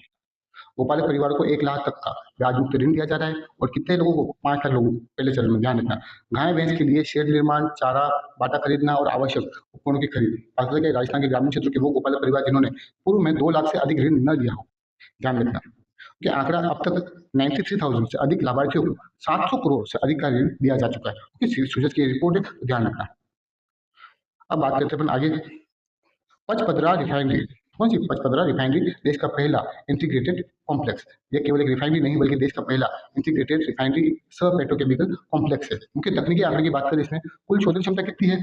गोपालक परिवार को 1 लाख तक का ब्याज मुक्त ऋण दिया जा रहा है, और कितने लोगों को? 5 लाख लोगों को पहले चरण में, ध्यान रखना। गाय भैंस के लिए शेड निर्माण, चारा बाटा खरीदना और आवश्यक उपकरणों की खरीद। खासतौर से राजस्थान के ग्रामीण क्षेत्र के वो गोपालक परिवार जिन्होंने पूर्व में 2 लाख से अधिक ऋण न लिया हो, ध्यान रखना कि आंकड़ा अब तक 93,000 से अधिक लाभार्थियों को 700 करोड़ से अधिक का ऋण दिया जा चुका है। सूरज की रिपोर्ट है, तो ध्यान रखना। अब बात करते हैं अपन आगे पचपदरा रिफाइनरी। कौन सी? पचपदरा रिफाइनरी देश का पहला इंटीग्रेटेड कॉम्प्लेक्स। ये केवल एक रिफाइनरी नहीं बल्कि देश का पहला इंटीग्रेटेड रिफाइनरी सब पेट्रोकेमिकल कॉम्प्लेक्स है। मुख्य तकनीकी आंकड़े की बात करें इसमें कुल शोधन क्षमता कितनी है?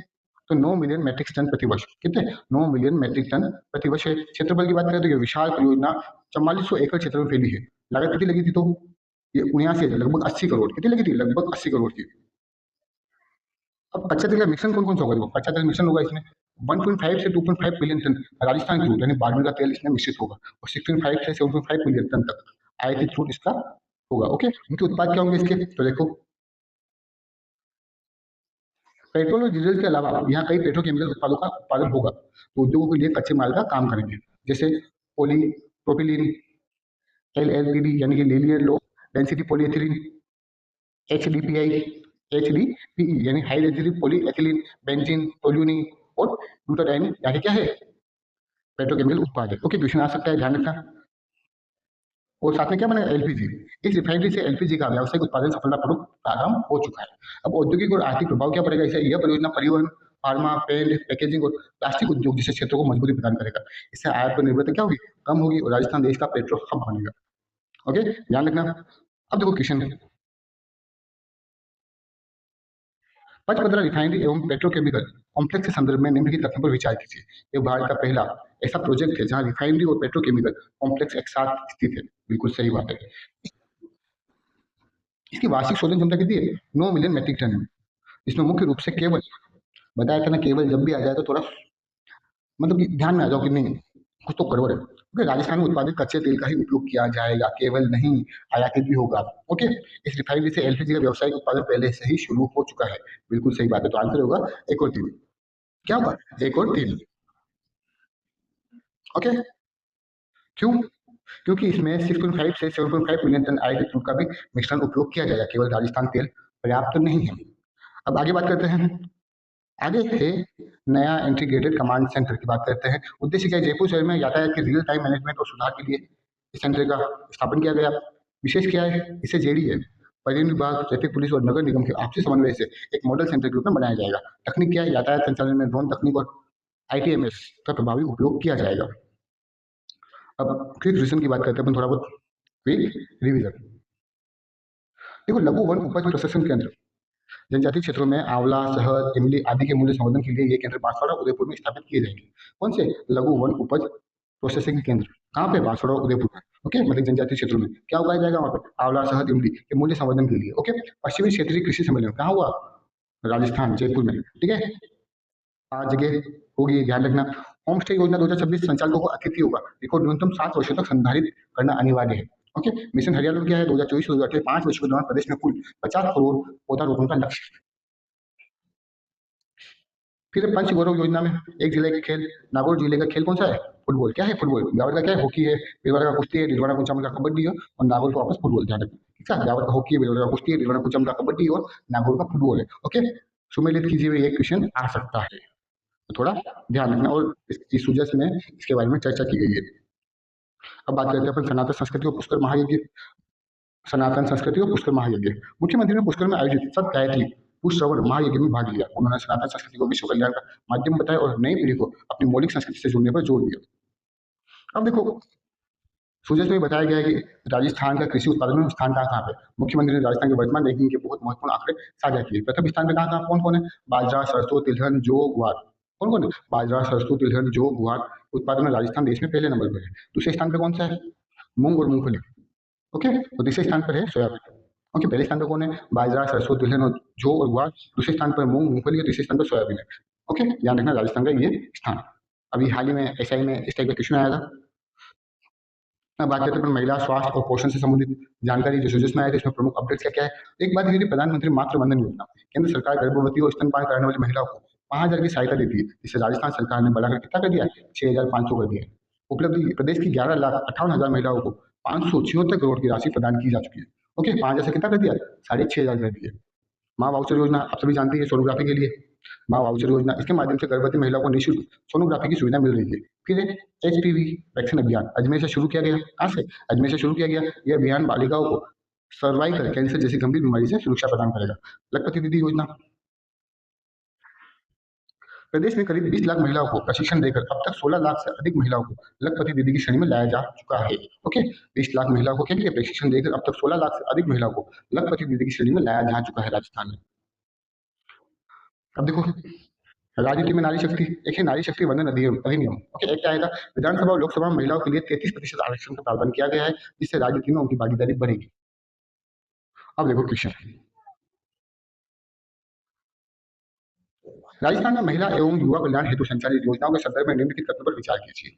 तो 9 मिलियन मैट्रिक टन प्रति वर्ष। कितने? 9 मिलियन मैट्रिक टन प्रति वर्ष है। क्षेत्रफल की बात करें तो ये विशाल परियोजना 4400 एकड़ क्षेत्र में फैली है। लागत कितनी लगी थी? तो ये 79 लगभग 80 करोड़। कितनी लगी थी? लगभग 80 करोड़ की। अब कच्चा तेल का मिश्रण कौन कौन सा होगा? कच्चा तेल मिश्रण होगा इसमें 1.5 से 2.5 बिलियन टन राजस्थान क्रूड यानी बाड़मेर का तेल इसमें मिश्रित होगा, और 6.5 से 7.5 बिलियन टन तक आयातित क्रूड इसका होगा। ओके, उनके उत्पाद क्या होंगे इसके? तो देखो, पेट्रोल और डीजल के अलावा यहाँ कई पेट्रोकेमिकल उत्पादों का उत्पादन होगा, तो उद्योगों के लिए कच्चे माल का काम करेंगे, जैसे पोली प्रोपिलीन, LLPD यानी कि linear low density polyethylene, HDPI, HDPE यानी high density polyethylene, benzene, toluene और ब्यूटाडाइन यानी क्या है? पेट्रोकेमिकल उत्पाद है। ओके, क्वेश्चन आ सकता है, ध्यान रखना। और साथ में क्या बनेगा? LPG। इस रिफाइनरी से LPG का व्यावसायिक उत्पादन सफलतापूर्वक प्रारंभ हो चुका है। अब औद्योगिक और आर्थिक प्रभाव क्या पड़ेगा इसे? यह परियोजना परिवहन, फार्मा, पेंट, पैकेजिंग और प्लास्टिक उद्योग जैसे क्षेत्रों को मजबूती प्रदान करेगा। इससे आयात पर निर्भरता क्या होगी? कम होगी, और राजस्थान देश का पेट्रोल हब बनेगा। ओके, ध्यान रखना। अब देखो क्वेश्चन, पचपदरा रिफाइनरी एवं पेट्रोकेमिकल कॉम्प्लेक्स के संदर्भ में निम्नलिखित तथ्यों पर विचार कीजिए। ये भारत का पहला ऐसा प्रोजेक्ट है जहां रिफाइनरी और पेट्रोकेमिकल कॉम्प्लेक्स एक साथ स्थित है, बिल्कुल सही बात है। इसकी वार्षिक शोधन क्षमता कितनी है? 9 मिलियन मैट्रिक टन है। इसमें मुख्य रूप से केवल, बताया था ना, केवल जब भी आ जाए तो थोड़ा मतलब कि ध्यान में आ जाओ कि नहीं, कुछ तो गड़बड़ है। क्योंकि राजस्थान में उत्पादित कच्चे तेल का ही उपयोग किया जाएगा, केवल नहीं, आयातित भी होगा। ओके, इस रिफाइनरी से LPG का व्यावसायिक उत्पादन पहले से ही शुरू हो चुका है, बिल्कुल सही बात है। तो आंसर होगा 1 और 3। क्या होगा? 1 और 3। ओके, क्यों? क्योंकि इसमें 6.5 से 7.5 मिलियन टन आयातित क्रूड का भी मिश्रण उपयोग किया जाएगा, केवल राजस्थान तेल पर्याप्त नहीं है। अब आगे बात करते हैं, आगे है नया इंटीग्रेटेड कमांड सेंटर की बात करते हैं। उद्देश्य क्या है? जयपुर शहर में यातायात के रियल टाइम मैनेजमेंट और सुधार के लिए इस सेंटर का स्थापन किया गया। विशेष क्या है? इसे जेडी है, परिवहन विभाग, ट्रैफिक पुलिस और नगर निगम के आपसी समन्वय से एक मॉडल सेंटर के रूप में बनाया जाएगा। तकनीक क्या है? यातायात संचालन में ड्रोन तकनीक और ITMS का प्रभावी उपयोग किया जाएगा। अब क्विक रिविजन की बात करते हैं अपन, थोड़ा बहुत क्विक रिविजन। देखो, लघु वन उपज प्रोसेसिंग केंद्र जनजातीय क्षेत्रों में आंवला, शहद, इमली आदि के मूल्य संवर्धन के लिए ये केंद्र बांसवाड़ा उदयपुर में स्थापित किए जाएंगे। कौन से? लघु वन उपज प्रोसेसिंग केंद्र। कहाँ पे? बांसवाड़ा उदयपुर में। ओके, मतलब जनजातीय क्षेत्रों में क्या उगाया जाएगा वहाँ पे? आंवला, शहद, इमली के मूल्य संवर्धन के लिए। ओके, पश्चिमी क्षेत्रीय कृषि सम्मेलन कहाँ हुआ? राजस्थान, जयपुर में। ठीक है, 5 जगह होगी, ध्यान रखना। होम स्टे योजना 2026 संचालकों को अतिथि होगा। देखो, न्यूनतम 7 वर्षों तक संधारित करना अनिवार्य है। ओके, मिशन हरियाणा क्या है? 2024 से 2028 5 वर्षों के दौरान प्रदेश में कुल 50 करोड़ पौधारोपण का लक्ष्य। फिर पंचगौरव योजना में एक जिले का खेल, नागौर जिले का खेल कौन सा है? फुटबॉल। क्या है? फुटबॉल। ब्यावर का क्या है? हॉकी है। भिलवाड़ा का कुश्ती है। भिलवाड़ा कुचामन का कबड्डी है। और नागौर का वापस फुटबॉल। ध्यान रखना, ठीक है? ब्यावर का हॉकी है, भिलवाड़ा का कुश्ती है, भिलवाड़ा कुचामन का कबड्डी और नागौर का फुटबॉल है। ओके, सुमेलित कीजिए हुए एक क्वेश्चन आ सकता है, तो थोड़ा ध्यान रखना। और इस सुजस में इसके बारे में चर्चा की गई है। अब बात करते हैं अपन सनातन संस्कृति और पुष्कर महायज्ञ। सनातन संस्कृति और पुष्कर महायज्ञ। मुख्यमंत्री ने पुष्कर में आयोजित सत गायत्री पुष्श्रवण महायज्ञ में भाग लिया। उन्होंने सनातन संस्कृति को विश्व कल्याण का माध्यम बताया और नई पीढ़ी को अपनी मौलिक संस्कृति से जुड़ने पर जोर दिया। अब देखो, सूचना में बताया गया है कि राजस्थान का कृषि उत्पादन में स्थान कहाँ कहाँ पे। मुख्यमंत्री ने राजस्थान के वर्तमान रैंकिंग के बहुत महत्वपूर्ण आंकड़े साझा किए। प्रथम स्थान पे कहाँ कहाँ कौन कौन है? बाजरा, सरसों, तिलहन, जौ, ग्वार। कौन कौन है? बाजरा, सरसों, तिलहन, जौ, ग्वार उत्पादन में राजस्थान देश में पहले नंबर पर है। दूसरे स्थान पे कौन सा है? मूंग और मूंगफली। ओके, और तीसरे स्थान पर है सोयाबीन। ओके, पहले स्थान पर कौन है? बाजरा, सरसों, तिलहन और जौ और ग्वार। दूसरे स्थान पर मूंग, मूंगफली और तीसरे स्थान पर सोयाबीन है। ओके, ध्यान रखना राजस्थान का ये स्थान। अभी हाल ही में एसआई में इस टाइप का क्वेश्चन आया था। अब बात करते हैं महिला स्वास्थ्य और पोषण से संबंधित जानकारी जो सुजस में आया था, इसमें प्रमुख अपडेट्स क्या क्या है। एक बात यदि प्रधानमंत्री मातृ वंदन योजना, केंद्र सरकार गर्भवती और स्तनपान कराने वाली महिलाओं को 5,000 की सहायता देती है, जिसे राजस्थान सरकार ने बढ़ाकर कितना कर दिया? 6,500 कर दिया। उपलब्धि, प्रदेश की 11,58,000 महिलाओं को 576 करोड़ की राशि प्रदान की जा चुकी है। ओके, 5,000 से कितना कर दिया? 6,500 कर दिया। माँ वाउचर योजना आप सभी जानते हैं, सोनोग्राफी के लिए माँ वाउचर योजना, इसके माध्यम से गर्भवती महिलाओं को निःशुल्क सोनोग्राफी की सुविधा मिल रही है। फिर एचपीवी वैक्सीन अभियान अजमेर से शुरू किया गया। कहाँ से? अजमेर से शुरू किया गया। यह अभियान बालिकाओं को सर्वाइकल कैंसर जैसी गंभीर बीमारी से सुरक्षा प्रदान करेगा। लखपति दीदी योजना, प्रदेश में करीब 20 लाख महिलाओं को प्रशिक्षण देकर अब तक 16 लाख से अधिक महिलाओं को लखपति दीदी की श्रेणी में लाया जा चुका है। ओके, 20 लाख महिलाओं को क्या किया? प्रशिक्षण देकर अब तक 16 लाख से अधिक महिलाओं को लखपति दीदी की श्रेणी में लाया जा चुका है राजस्थान में। अब देखो, राजनीति में नारी शक्ति, एक है नारी शक्ति वंदन अधिनियम। ओके, एक क्या आएगा? विधानसभा और लोकसभा में महिलाओं के लिए 33% आरक्षण का प्रावधान किया गया है, जिससे राजनीति में उनकी भागीदारी बढ़ेगी। अब देखो क्वेश्चन, राजस्थान में महिला एवं युवा कल्याण हेतु संचालित योजनाओं के संदर्भ में निम्नलिखित तथ्यों पर विचार कीजिए।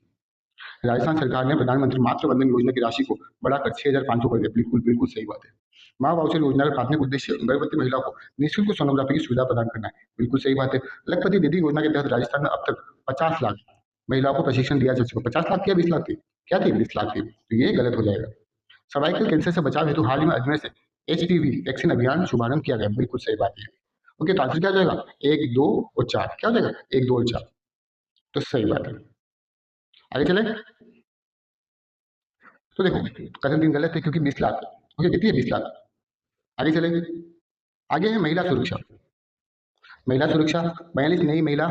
राजस्थान सरकार ने प्रधानमंत्री मातृ वंदन योजना की राशि को बढ़ाकर 6,500 कर दिया। बिल्कुल बिल्कुल सही बात है। माँ वाउचर योजना का प्राथमिक उद्देश्य गर्भवती महिलाओं को निःशुल्क सोनोग्राफी की सुविधा प्रदान करना है। बिल्कुल सही बात है। लखपति दीदी योजना के तहत राजस्थान में अब तक 50 लाख महिलाओं को प्रशिक्षण दिया जा चुका। 50 लाख की या 20 लाख की? क्या थी? 20 लाख की। तो ये गलत हो जाएगा। सर्वाइकल कैंसर से बचाव हेतु हाल ही में अजमेर से एचपीवी वैक्सीन अभियान शुभारंभ किया गया। बिल्कुल सही बात है। ओके, तो आंसर क्या हो जाएगा? 1, 2 और 4। क्या हो जाएगा? 1, 2 और 4। तो सही बात है। आगे चले, तो देखो कथन 3 गलत है क्योंकि 20 लाख है। ओके, कितनी है? 20 लाख। आगे चले, आगे है महिला सुरक्षा। महिला सुरक्षा 42 नई महिला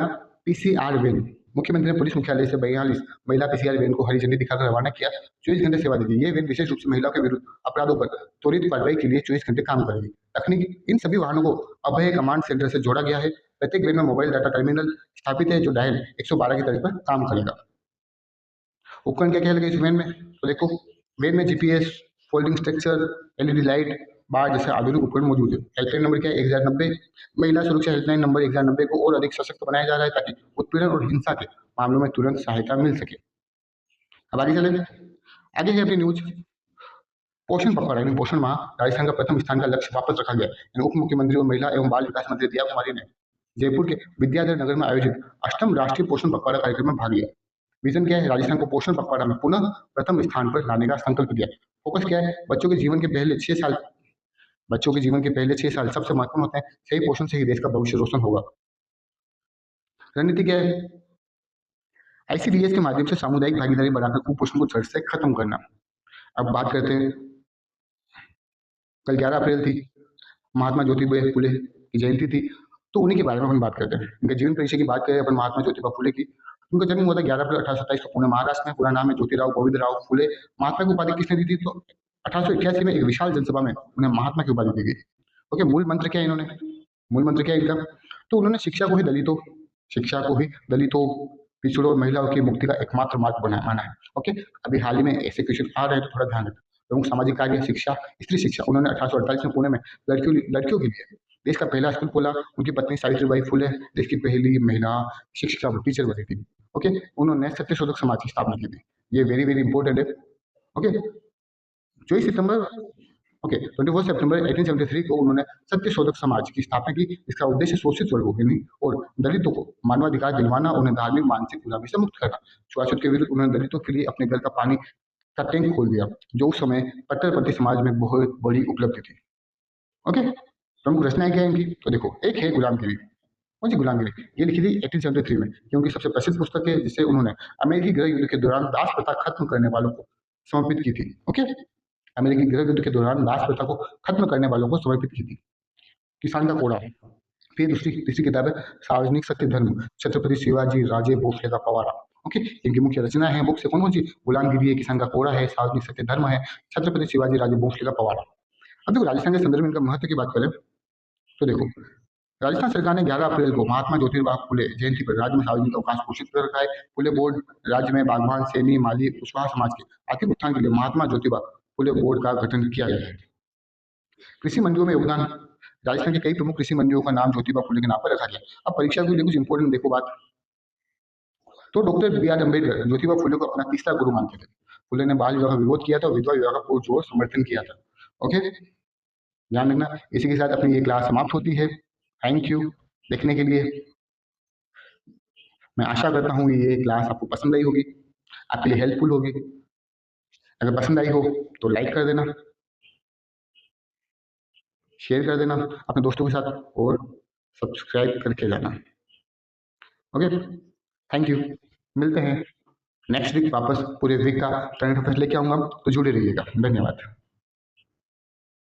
पीसीआर वैन, मुख्यमंत्री ने पुलिस मुख्यालय से 42 महिला पीसीआर वैन को हरी झंडी दिखाकर रवाना किया। 24 घंटे सेवा देगी। ये वैन विशेष रूप से महिलाओं के विरुद्ध अपराधों पर त्वरित कार्रवाई के लिए 24 घंटे काम करेगी। तकनीकी, इन सभी वाहनों को अभय कमांड सेंटर से जोड़ा गया है। प्रत्येक वैन में मोबाइल डाटा टर्मिनल स्थापित है जो डायल 112 की तर्ज पर काम करेगा। उपकरण क्या क्या लगे इस वैन में? तो देखो, वैन में GPS, folding structure, LED light, bar जैसे आधुनिक उपकरण मौजूद है। हेल्पलाइन नंबर क्या है? 1090। महिला सुरक्षा हेल्पलाइन नंबर 1090 को और अधिक सशक्त बनाया जा रहा है ताकि उत्पीड़न और हिंसा के मामलों में तुरंत सहायता मिल सके। अब आगे चले, आगे है अपनी न्यूज। पोषण पखवाड़ा यानी पोषण माह, राजस्थान का प्रथम स्थान का लक्ष्य वापस रखा गया। उप मुख्यमंत्री और महिला एवं बाल विकास मंत्री दिया कुमारी ने जयपुर के विद्याधर नगर में आयोजित अष्टम राष्ट्रीय पोषण पखवाड़ा कार्यक्रम में भाग लिया। विजन क्या है? राजस्थान को पोषण पखवाड़ा में पुनः प्रथम स्थान पर लाने का संकल्प दिया। फोकस क्या है? बच्चों के जीवन के पहले 6 साल सबसे महत्वपूर्ण होते हैं। सही पोषण से ही देश का भविष्य रोशन होगा। रणनीति क्या है? आईसीडीएस के माध्यम से सामुदायिक भागीदारी बढ़ाकर कुपोषण को जड़ से खत्म करना। अब बात करते हैं, कल 11 अप्रैल थी, महात्मा ज्योतिबा फुले की जयंती थी, तो उन्हीं के बारे में हम बात करते हैं। इनके जीवन परिचय की बात करें अपन महात्मा ज्योतिबा फुले की, उनका जन्म हुआ था 11 अप्रैल 1827 को पुणे महाराष्ट्र में। पूरा नाम है ज्योतिराव गोविंदराव फुले। महात्मा की उपाधि किसने दी थी? तो 1881 में एक विशाल जनसभा में उन्हें महात्मा की उपाधि दी गई। ओके, मूल मंत्र क्या है मूल मंत्र क्या है इनका? तो उन्होंने शिक्षा को ही दलितों, पिछड़ों और महिलाओं की मुक्ति का एकमात्र मार्ग बना माना है। ओके, अभी हाल ही में ऐसे क्वेश्चन आ रहे हैं तो थोड़ा ध्यान रखना। प्रमुख सामाजिक कार्य शिक्षा, स्त्री शिक्षा। उन्होंने 1848 में पुणे में लड़कियों के लिए देश का पहला स्कूल खोला। उनकी पत्नी सावित्रीबाई फुले देश की पहली महिला शिक्षिका टीचर बनी थी। ओके, उन्होंने सत्यशोधक समाज की स्थापना की थी। ये वेरी वेरी इंपॉर्टेंट है। ओके, 24 सितंबर, ओके, 24 सितंबर 1873 को उन्होंने सत्यशोधक समाज की स्थापना की। इसका उद्देश्य शोषित वर्गों के लिए और दलितों को मानवाधिकार दिलवाना, उन्हें धार्मिक मानसिक गुलामी से मुक्त करना। छुआछूत के विरुद्ध उन्होंने दलितों के लिए अपने घर का पानी का टैंक खोल दिया, जो उस समय कट्टरपंथी समाज में बहुत बड़ी उपलब्धि थी। ओके, प्रमुख रचनाएं क्या है इनकी, तो देखो, एक है गुलामगिरी। कौन सी गुलामगिरी? ये लिखी थी 1873 में, ये उनकी सबसे प्रसिद्ध पुस्तक है, जिसे उन्होंने अमेरिकी गृह युद्ध के दौरान दास प्रथा खत्म करने वालों को समर्पित की थी। ओके, अमेरिकी गृह युद्ध के दौरान दास प्रथा को खत्म करने वालों को समर्पित की थी। किसान का कोड़ा। फिर दूसरी तीसरी किताब है सार्वजनिक सत्य धर्म, छत्रपति शिवाजी राजे भोसले का पवाड़ा। ओके, इनकी मुख्य रचना है बुक से कौन कौन सी? गुलामगिरी है, किसान का कोड़ा है, सार्वजनिक सत्य धर्म है, छत्रपति शिवाजी राजे भोसले का पवाड़ा। अब देखो, राजस्थान के संदर्भ में इनका महत्व की बात करें तो देखो, राजस्थान सरकार ने 11 अप्रैल को महात्मा ज्योतिबा फुले जयंती पर राज्य में सार्वजनिक अवकाश घोषित कर रखा है। फुले बोर्ड राज्य में बागवान, सैनी, माली, कुशवाहा समाज के आर्थिक उत्थान के लिए महात्मा ज्योतिबा फुले बोर्ड का गठन किया गया है। कृषि मंडियों में योगदान। राजस्थान के कई प्रमुख कृषि मंडियों का नाम ज्योतिबा फुले के नाम पर रखा गया। अब परीक्षा के लिए कुछ इंपॉर्टेंट देखो बात, तो doctor B R Ambedkar Jyotiba Phule को अपना तीसरा गुरु मानते थे। फुले ने बाल विवाह का विरोध किया था और विधवा विवाह का पुरजोर समर्थन किया था। ओके, ध्यान रखना। इसी के साथ अपनी ये क्लास समाप्त होती है। थैंक यू देखने के लिए। मैं आशा करता हूँ ये क्लास आपको पसंद आई होगी, आपके लिए हेल्पफुल होगी। अगर पसंद आई हो तो लाइक कर देना, शेयर कर देना अपने दोस्तों के साथ और सब्सक्राइब करके जाना। Okay, thank you. मिलते हैं नेक्स्ट वीक वापस पूरे वीक का करंट अफेयर्स लेके आऊँगा, तो जुड़े रहिएगा। धन्यवाद।